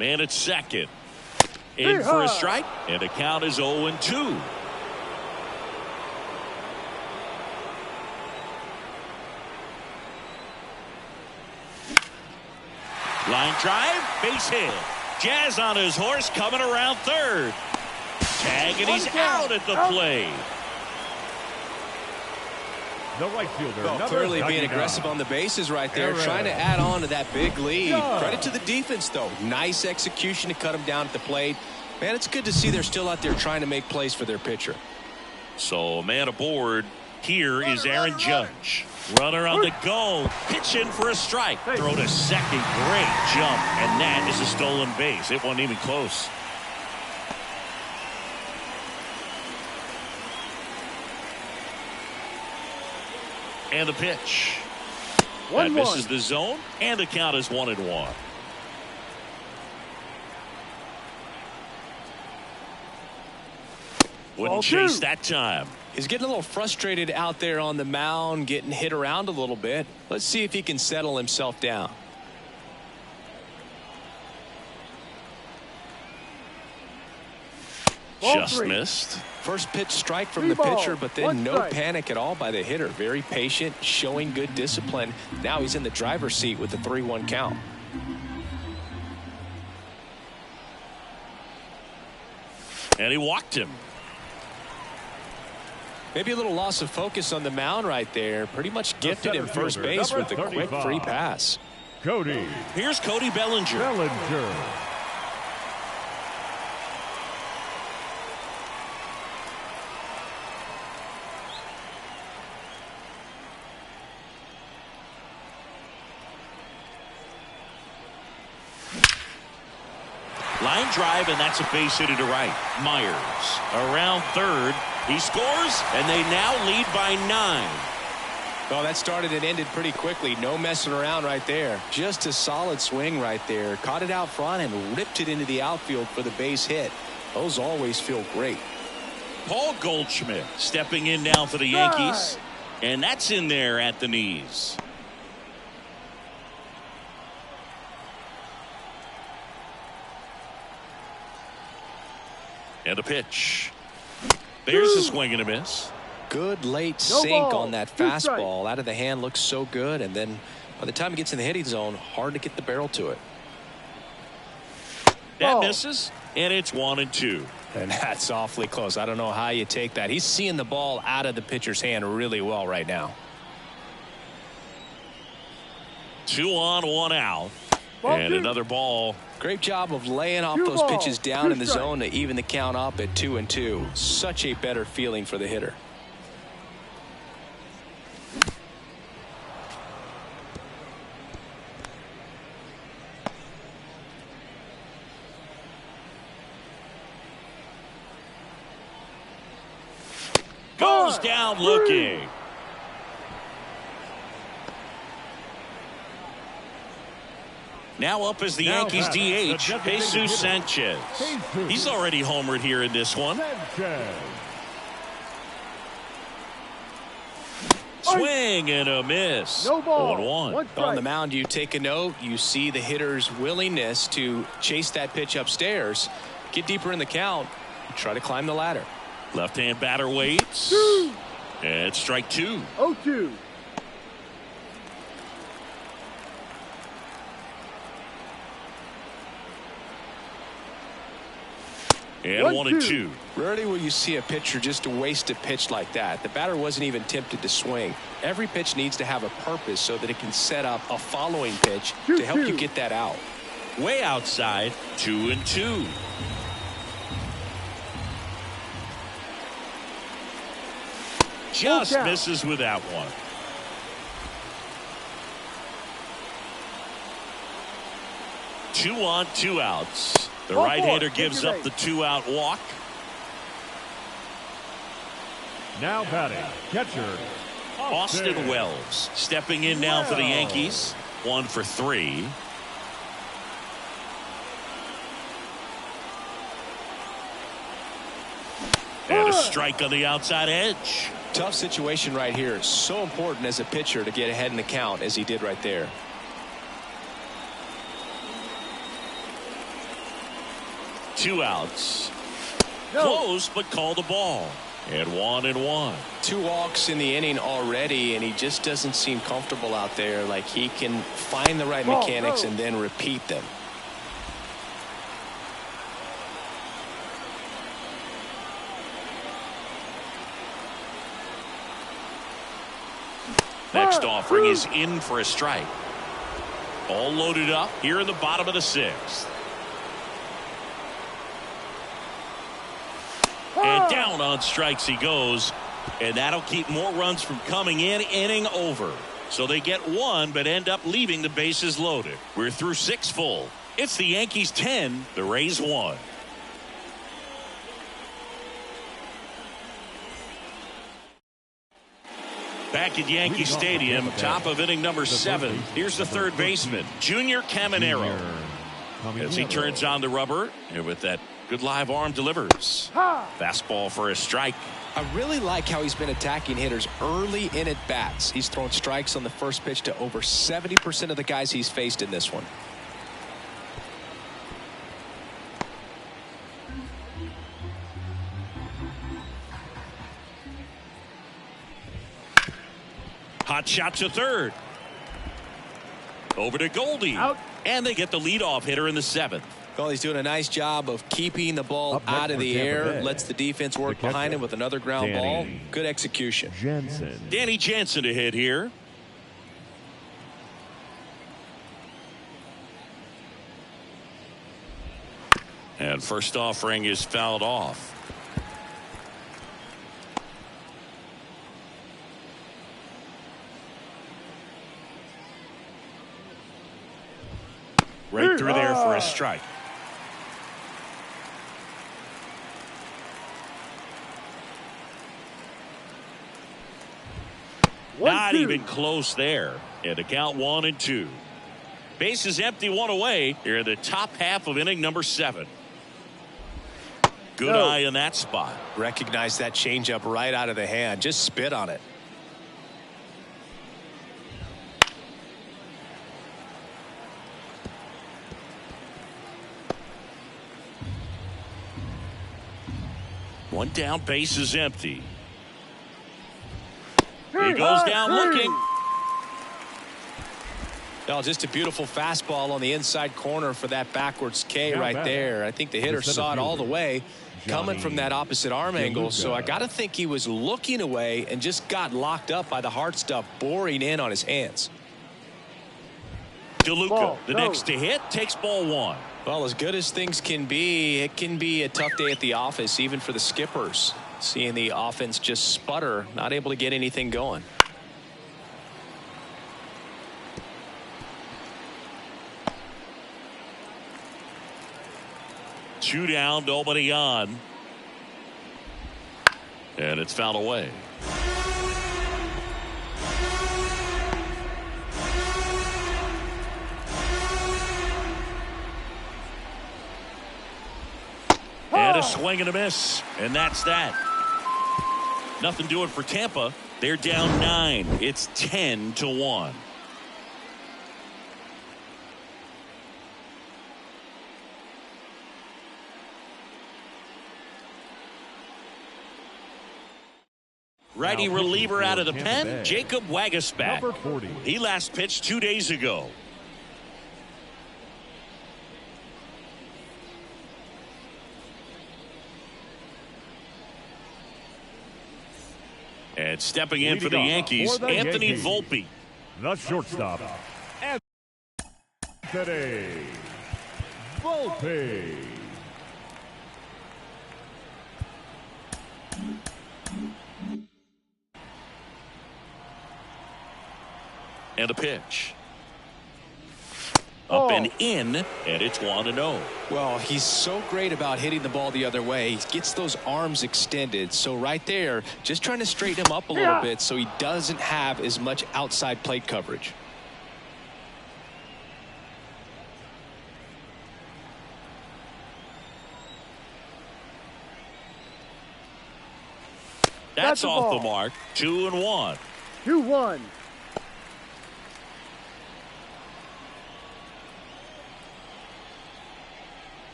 Man at second. In for a strike. And the count is 0-2. Line drive, base hit. Jazz on his horse coming around third. Tag and he's out at the plate. The right fielder. Clearly being aggressive on the bases right there, trying to add on to that big lead. Credit to the defense, though. Nice execution to cut him down at the plate. Man, it's good to see they're still out there trying to make plays for their pitcher. So, man aboard. Here is Aaron Judge. Runner on the go. Pitch in for a strike. Throw to second. Great jump. And that is a stolen base. It wasn't even close. And the pitch. That misses the zone. And the count is 1-1. Wouldn't chase that time. He's getting a little frustrated out there on the mound, getting hit around a little bit. Let's see if he can settle himself down. Just missed. First pitch strike from the pitcher, but then no panic at all by the hitter. Very patient, showing good discipline. Now he's in the driver's seat with the 3-1 count. And he walked him. Maybe a little loss of focus on the mound right there. Pretty much gifted him first base with a quick free pass. Cody. Here's Cody Bellinger. Line drive, and that's a base hit to right. Myers around third. He scores, and they now lead by 9. Well, that started and ended pretty quickly. No messing around right there. Just a solid swing right there. Caught it out front and ripped it into the outfield for the base hit. Those always feel great. Paul Goldschmidt stepping in now for the Yankees. And that's in there at the knees. And a pitch. There's a swing and a miss. Good late No sink ball. on that 2 strikes. fastball. Out of the hand looks so good. And then by the time it gets in the hitting zone, hard to get the barrel to it. That Ball. misses. And it's 1-2. And that's awfully close. I don't know how you take that. He's seeing the ball out of the pitcher's hand really well right now. 2 on, 1 out. Ball And 2. another ball. Great job of laying off 2 those balls, pitches down 2 in the strikes. zone to even the count up at 2-2. Such a better feeling for the hitter. Goes down looking. Now up as the Now Yankees batting, the DH, designated Jesus hitter, Sanchez. Jesus. He's already homered here in this one. Sanchez. Swing and a miss. No ball. 1-1. 1 strike. On the mound, you take a note. You see the hitter's willingness to chase that pitch upstairs, get deeper in the count, try to climb the ladder. Left-hand batter waits. 2. And strike 2. 0-2. And 1-2. Rarely will you see a pitcher just waste a pitch like that. The batter wasn't even tempted to swing. Every pitch needs to have a purpose so that it can set up a following pitch to help you 2-2. get that out. Way outside. 2-2. Just count. misses with that one. Two on, 2 outs. The Ball right-hander 4, gives take up your the 2-out walk. Now batting, catcher, Austin Wells stepping in now for the Yankees. 1 for 3. And a strike on the outside edge. Tough situation right here. So important as a pitcher to get ahead in the count as he did right there. Two outs. No. Close, but called a ball. And 1-1. 2 walks in the inning already, and he just doesn't seem comfortable out there. Like he can find the right Ball, mechanics no. and then repeat them. Next offering is in for a strike. All loaded up here in the bottom of the 6th. And down on strikes he goes. And that'll keep more runs from coming in. Inning over. So they get 1 but end up leaving the bases loaded. We're through 6 full. It's the Yankees 10, the Rays 1. Back at Yankee Stadium, top of inning number 7. Here's the third baseman, Junior Caminero. As he turns on the rubber, and with that good live arm delivers. Fastball for a strike. I really like how he's been attacking hitters early in at bats. He's thrown strikes on the first pitch to over 70% of the guys he's faced in this one. Hot shot to third. Over to Goldie. Out. And they get the leadoff hitter in the 7th. Well, he's doing a nice job of keeping the ball Up next out of for the Tampa air, Bay. lets the defense work The behind catcher, him with another ground Danny ball. Good execution. Jensen. Danny Jansen to hit here. And first offering is fouled off. Right through there for a strike. Not 1-2. even close there. And the count 1-2. Bases empty, one away. Here in the top half of inning number 7. Good No. eye in that spot. Recognize that changeup right out of the hand. Just spit on it. One down, base is empty. He Hey, goes hey, down hey. looking. Oh, just a beautiful fastball on the inside corner for that backwards K right there. I think the hitter saw it all the way coming from that opposite arm angle. So I got to think he was looking away and just got locked up by the hard stuff boring in on his hands. DeLuca, Ball, the no. next to hit, takes ball 1. Well, as good as things can be, it can be a tough day at the office, even for the skippers. Seeing the offense just sputter, not able to get anything going. 2 down, nobody on. And it's fouled away. And a swing and a miss. And that's that. Nothing doing for Tampa. They're down 9. It's 10-1. Righty reliever out of the pen, Jacob Waguespack. Number 40. He last pitched 2 days ago. And stepping in for the Yankees, Anthony Volpe. The shortstop, Anthony Volpe. And a pitch. Up and in, and it's 1-0. Well, he's so great about hitting the ball the other way. He gets those arms extended. So right there, just trying to straighten him up a little bit so he doesn't have as much outside plate coverage. That's a off ball. the mark. 2-1. 2-1.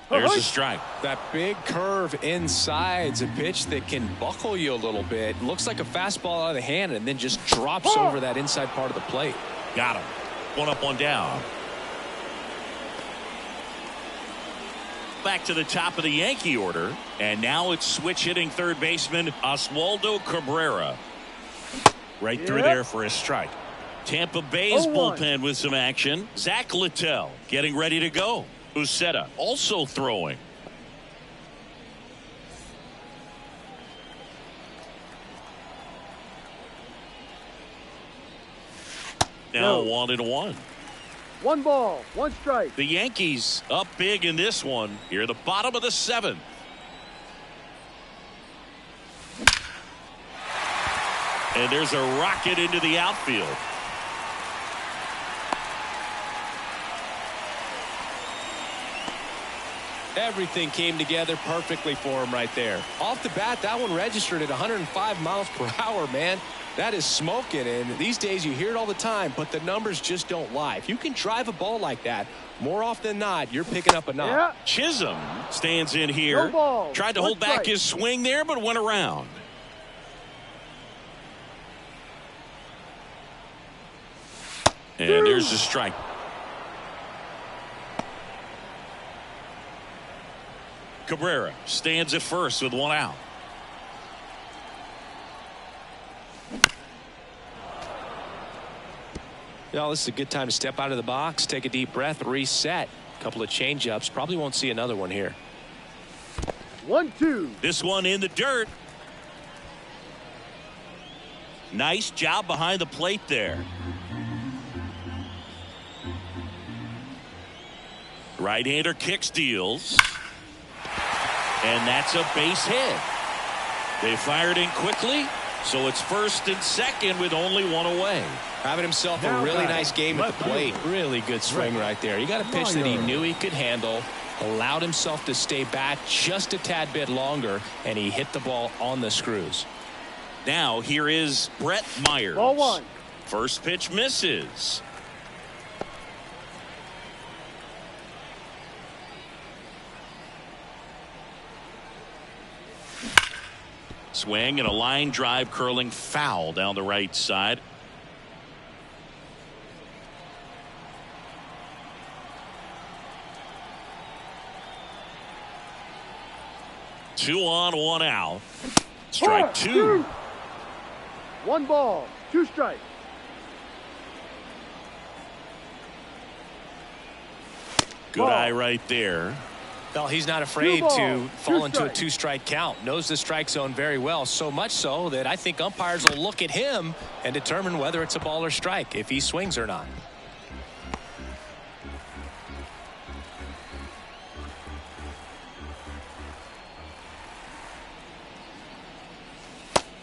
There's a strike. That big curve inside's a pitch that can buckle you a little bit. Looks like a fastball out of the hand and then just drops over that inside part of the plate. Got him. 1 up, 1 down. Back to the top of the Yankee order. And now it's switch hitting third baseman Oswaldo Cabrera. Right through there for a strike. Tampa Bay's 0-1. bullpen with some action. Zach Littell getting ready to go. Uceta also throwing. Now 1-1. 1 ball, 1 strike. The Yankees up big in this one. Here at the bottom of the 7th. And there's a rocket into the outfield. Everything came together perfectly for him right there. Off the bat, that one registered at 105 miles per hour, man. That is smoking, and these days you hear it all the time, but the numbers just don't lie. If you can drive a ball like that, more often than not, you're picking up a knock. Yeah. Chisholm stands in here. No ball. Tried to 1 hold back strike. his swing there, but went around. And there's the strike. Cabrera stands at first with 1 out. Well, this is a good time to step out of the box, take a deep breath, reset. A couple of change-ups. Probably won't see another one here. 1-2. This one in the dirt. Nice job behind the plate there. Right-hander kick steals. And that's a base hit. They fired in quickly, So it's first and second with only one away. Having himself a really nice game at the plate. Really good swing right there. He got a pitch that he knew he could handle, allowed himself to stay back just a tad bit longer, and he hit the ball on the screws. Now here is Brett Myers. Ball one. First pitch misses. Swing and a line drive curling foul down the right side. Two on, one out. Strike two. 1 ball, 2 strikes. Good eye right there. Well, he's not afraid to fall into a 2-strike count. Knows the strike zone very well, so much so that I think umpires will look at him and determine whether it's a ball or strike, if he swings or not.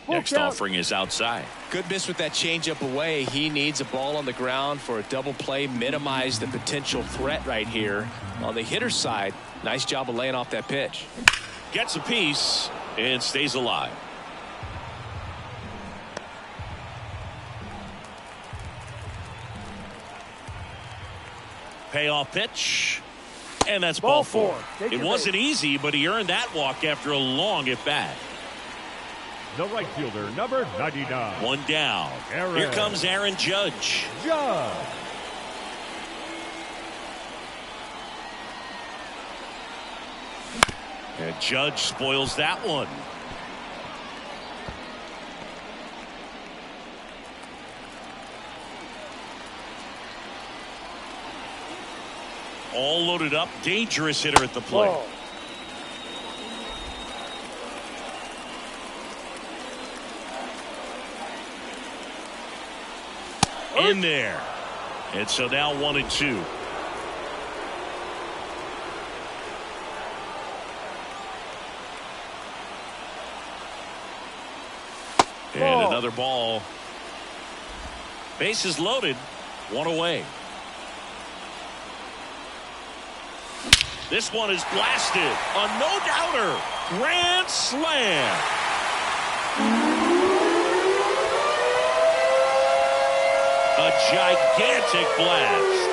Next offering is outside. Good miss with that changeup away. He needs a ball on the ground for a double play, minimize the potential threat right here. On the hitter's side, nice job of laying off that pitch. Gets a piece and stays alive. Payoff pitch. And that's ball four. It wasn't easy, but he earned that walk after a long at bat. The right fielder, number 99. One down. Here comes Aaron Judge. And Judge spoils that one. All loaded up. Dangerous hitter at the plate. Ball. In there. And so now 1-2. And another ball. Bases loaded. One away. This one is blasted. A no-doubter. Grand slam. A gigantic blast.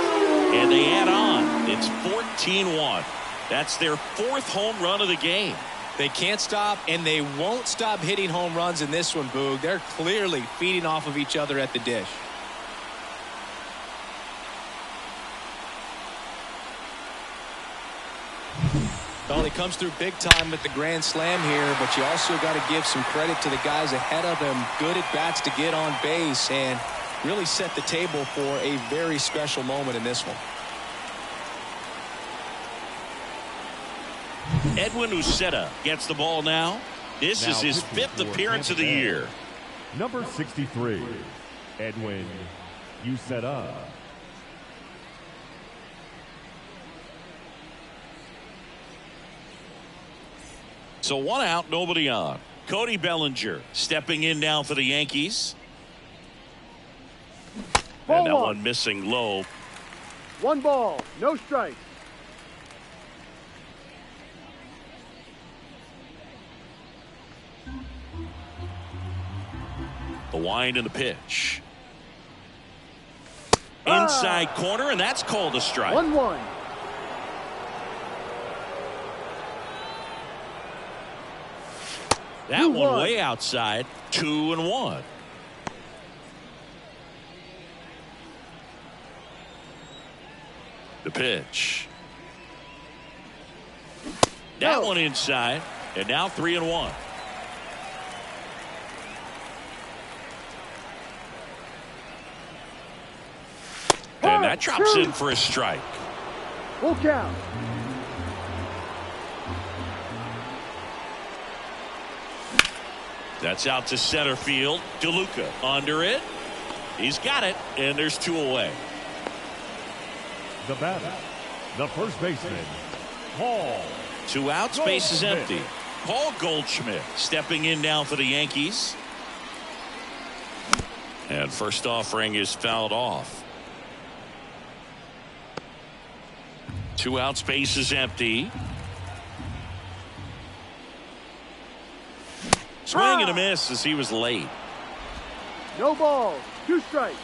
And they add on. It's 14-1. That's their 4th home run of the game. They can't stop, and they won't stop hitting home runs in this one, Boog. They're clearly feeding off of each other at the dish. Well, he comes through big time with the grand slam here, but you also got to give some credit to the guys ahead of him. Good at bats to get on base and really set the table for a very special moment in this one. Edwin Uceta gets the ball now. This is his 5th appearance of the year. Number 63, Edwin Uceta. So 1 out, nobody on. Cody Bellinger stepping in now for the Yankees. And that one missing low. 1 ball, no strikes. The wind and the pitch. Inside corner, and that's called a strike. 1-1. That one way outside. 2-1. The pitch. That one inside, and now 3-1. And that drops in for a strike. Full count. That's out to center field. DeLuca under it. He's got it, and there's 2 away. The batter, the first baseman, Paul. 2 outs, base is empty. Paul Goldschmidt stepping in now for the Yankees. And first offering is fouled off. 2 out, space is empty. Swing and a miss as he was late. No balls. 2 strikes.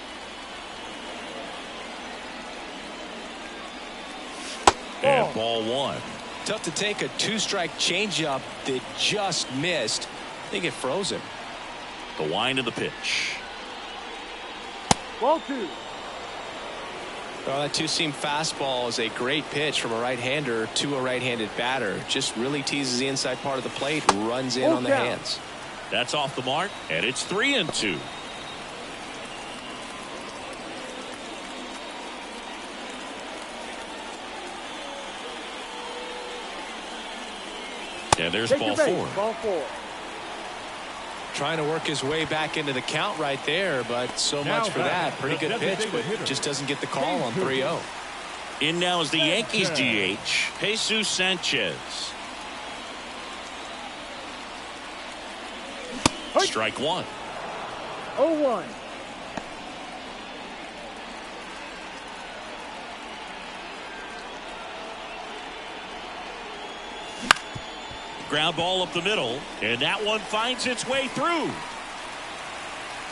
And ball 1. Tough to take a 2-strike changeup that just missed. I think it froze him. The wind of the pitch. Ball 2. Well, that 2-seam fastball is a great pitch from a right-hander to a right-handed batter. Just really teases the inside part of the plate, runs in on the hands. That's off the mark, and it's 3-2. And there's ball 4. Ball 4. Trying to work his way back into the count right there, but so much for that. Pretty good pitch, but just doesn't get the call on 3-0. In now is the Yankees DH, Jesus Sanchez. Strike 1. 0-1. Ground ball up the middle, and that one finds its way through.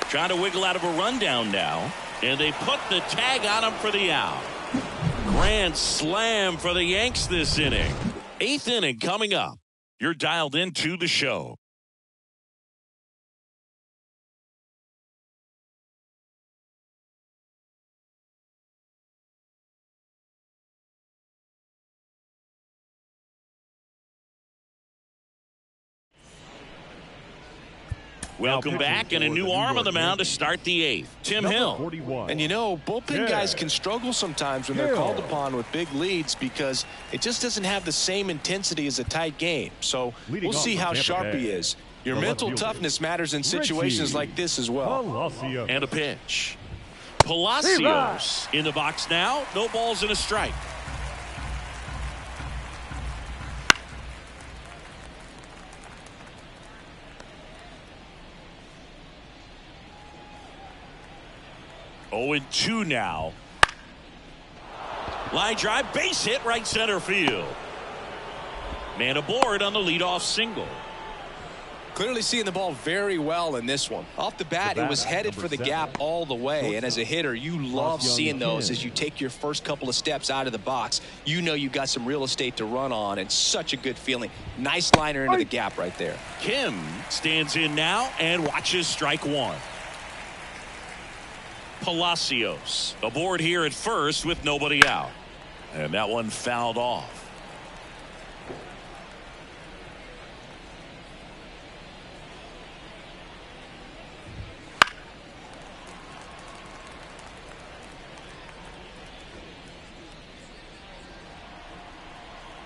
Trying to wiggle out of a rundown now, and they put the tag on him for the out. Grand slam for the Yanks this inning. 8th inning coming up. You're dialed into the show. Welcome back, and a new arm on the mound to start the 8th. Tim Hill. 41. And you know, bullpen guys can struggle sometimes when they're called upon with big leads because it just doesn't have the same intensity as a tight game. So we'll see how sharp he is. Your mental toughness matters in situations like this as well. And a pitch. Palacios in the box now. No balls and a strike. Oh, 0-2 now. Line drive, base hit, right center field. Man aboard on the leadoff single. Clearly seeing the ball very well in this one. Off the bat, it was headed for the gap all the way. And as a hitter, you love seeing those as you take your first couple of steps out of the box. You know you got some real estate to run on, and such a good feeling. Nice liner into the gap right there. Kim stands in now and watches strike 1. Palacios aboard here at first with nobody out. And that one fouled off.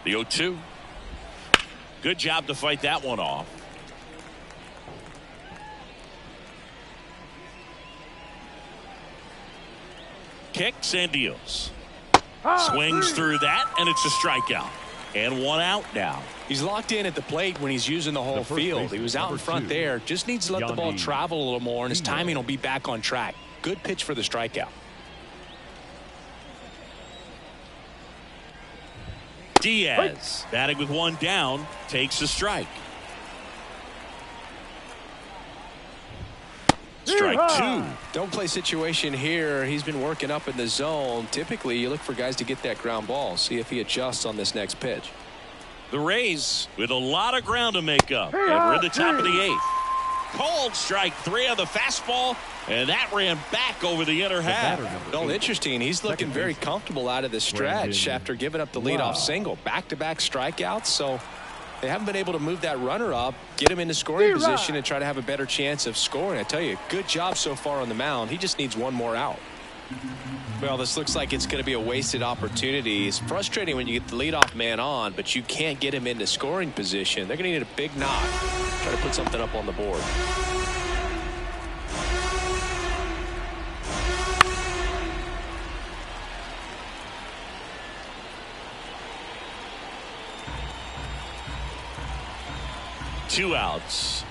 The 0-2. Good job to fight that one off. Kicks and deals. Swings through that, and it's a strikeout. And 1 out now. He's locked in at the plate when he's using the whole field. He was out in front there. Just needs to let the ball travel a little more, and his timing will be back on track. Good pitch for the strikeout. Diaz batting with 1 down, takes a strike. Strike 2. Don't play situation here. He's been working up in the zone. Typically, you look for guys to get that ground ball. See if he adjusts on this next pitch. The Rays with a lot of ground to make up. And we're in the top of the 8th. Called strike 3 on the fastball, and that ran back over the inner half. Well, interesting. He's looking very comfortable out of the stretch after giving up the leadoff single. Back-to-back strikeouts, so they haven't been able to move that runner up, get him into scoring position, and try to have a better chance of scoring. I tell you, good job so far on the mound. He just needs 1 more out. Well, this looks like it's going to be a wasted opportunity. It's frustrating when you get the leadoff man on, but you can't get him into scoring position. They're going to need a big knock. Try to put something up on the board. Two outs.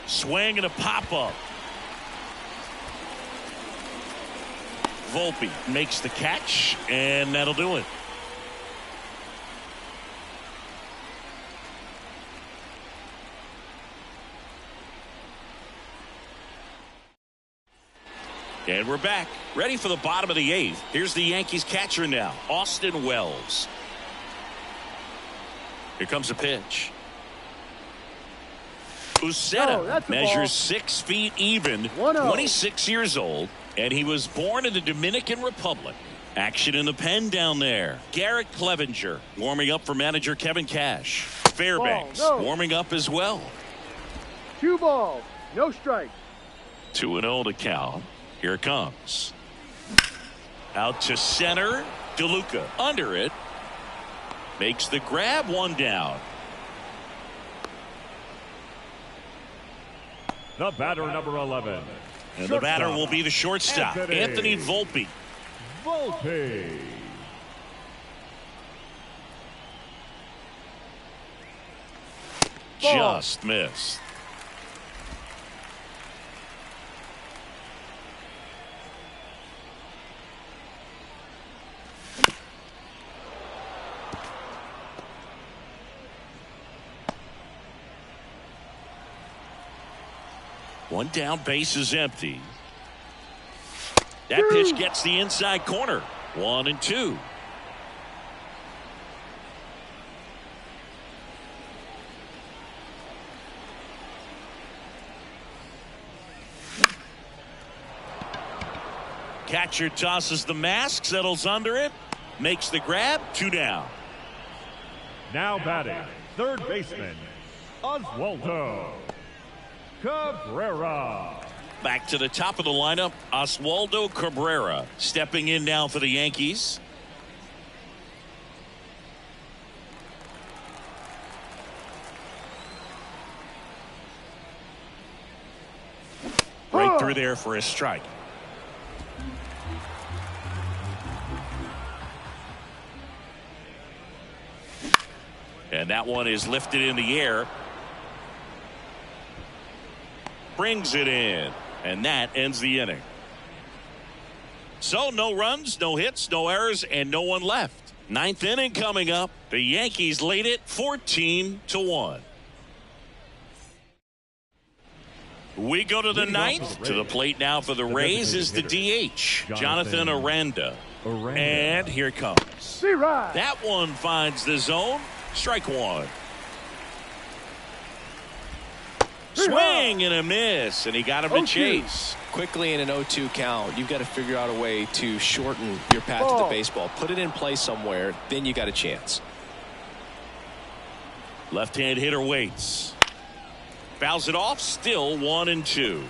Swing and a pop-up. Volpe makes the catch, and that'll do it. And we're back, ready for the bottom of the 8th. Here's the Yankees catcher now, Austin Wells. Here comes a pitch. Uceta measures 6 feet even, 26 years old, and he was born in the Dominican Republic. Action in the pen down there. Garrett Clevenger warming up for manager Kevin Cash. Fairbanks warming up as well. 2 balls, no strikes. 2-0 to count. Here it comes. Out to center. DeLuca under it. Makes the grab, 1 down. The batter, number 11. And the batter will be the shortstop, Anthony Volpe. Volpe. Just missed. One down, base is empty. That pitch gets the inside corner. 1-2. Catcher tosses the mask, settles under it, makes the grab, 2 down. Now batting, third baseman, Oswaldo Cabrera. Back to the top of the lineup, Oswaldo Cabrera stepping in now for the Yankees. Right through there for a strike. And that one is lifted in the air. Brings it in. And that ends the inning. So no runs, no hits, no errors, and no one left. 9th inning coming up. The Yankees lead it 14-1. We go to the 9th. To the plate now for the Rays is the DH, Jonathan Aranda. And here it comes. That one finds the zone. Strike 1. Swing and a miss, and he got him to chase. Quickly in an 0-2 count, you've got to figure out a way to shorten your path to the baseball. Put it in play somewhere, then you got a chance. Left-hand hitter waits. Fouls it off, still 1-2.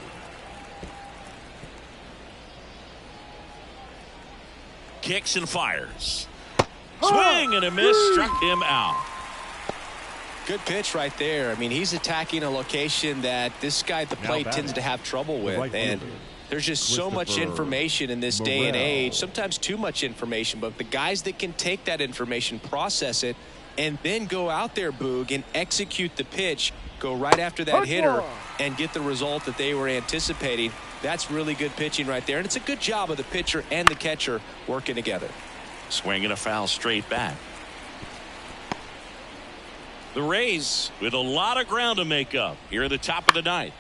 Kicks and fires. Swing and a miss, struck him out. Good pitch right there. I mean, he's attacking a location that this guy at the plate tends to have trouble with. And there's just so much information in this day and age, sometimes too much information. But the guys that can take that information, process it, and then go out there, Boog, and execute the pitch, go right after that hitter, and get the result that they were anticipating, that's really good pitching right there. And it's a good job of the pitcher and the catcher working together. Swinging a foul straight back. The Rays with a lot of ground to make up here at the top of the 9th.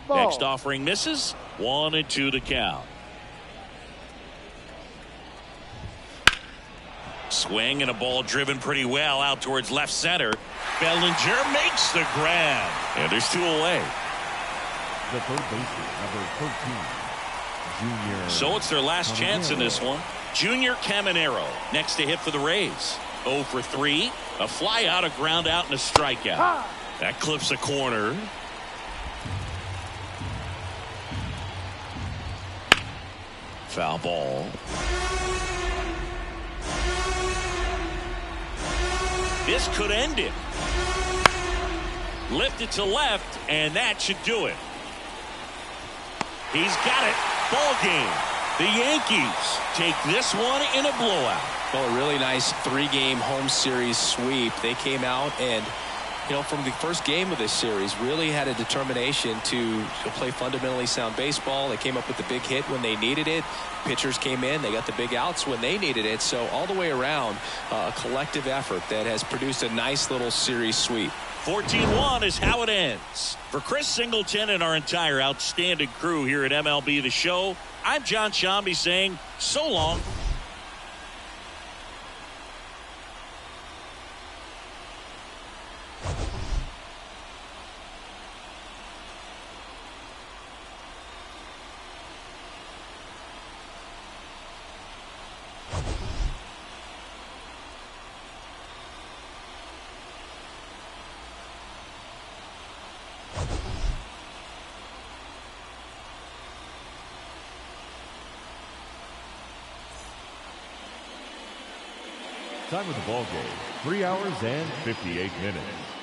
Next offering misses. 1-2 to count. Swing and a ball driven pretty well out towards left center. Bellinger makes the grab. And there's 2 away. The third baseman, number 13, Junior. So it's their last chance in this one. Junior Caminero next to hit for the Rays. 0 for 3. A fly out, a ground out, and a strikeout. That clips a corner. Foul ball. This could end it. Lifted to left, and that should do it. He's got it. Ball game. The Yankees take this one in a blowout. Well, a really nice 3-game home series sweep. They came out and, from the first game of this series, really had a determination to play fundamentally sound baseball. They came up with the big hit when they needed it. Pitchers came in. They got the big outs when they needed it. So all the way around, a collective effort that has produced a nice little series sweep. 14-1 is how it ends. For Chris Singleton and our entire outstanding crew here at MLB The Show, I'm John Shambi saying so long. Time of the ball game, 3 hours and 58 minutes.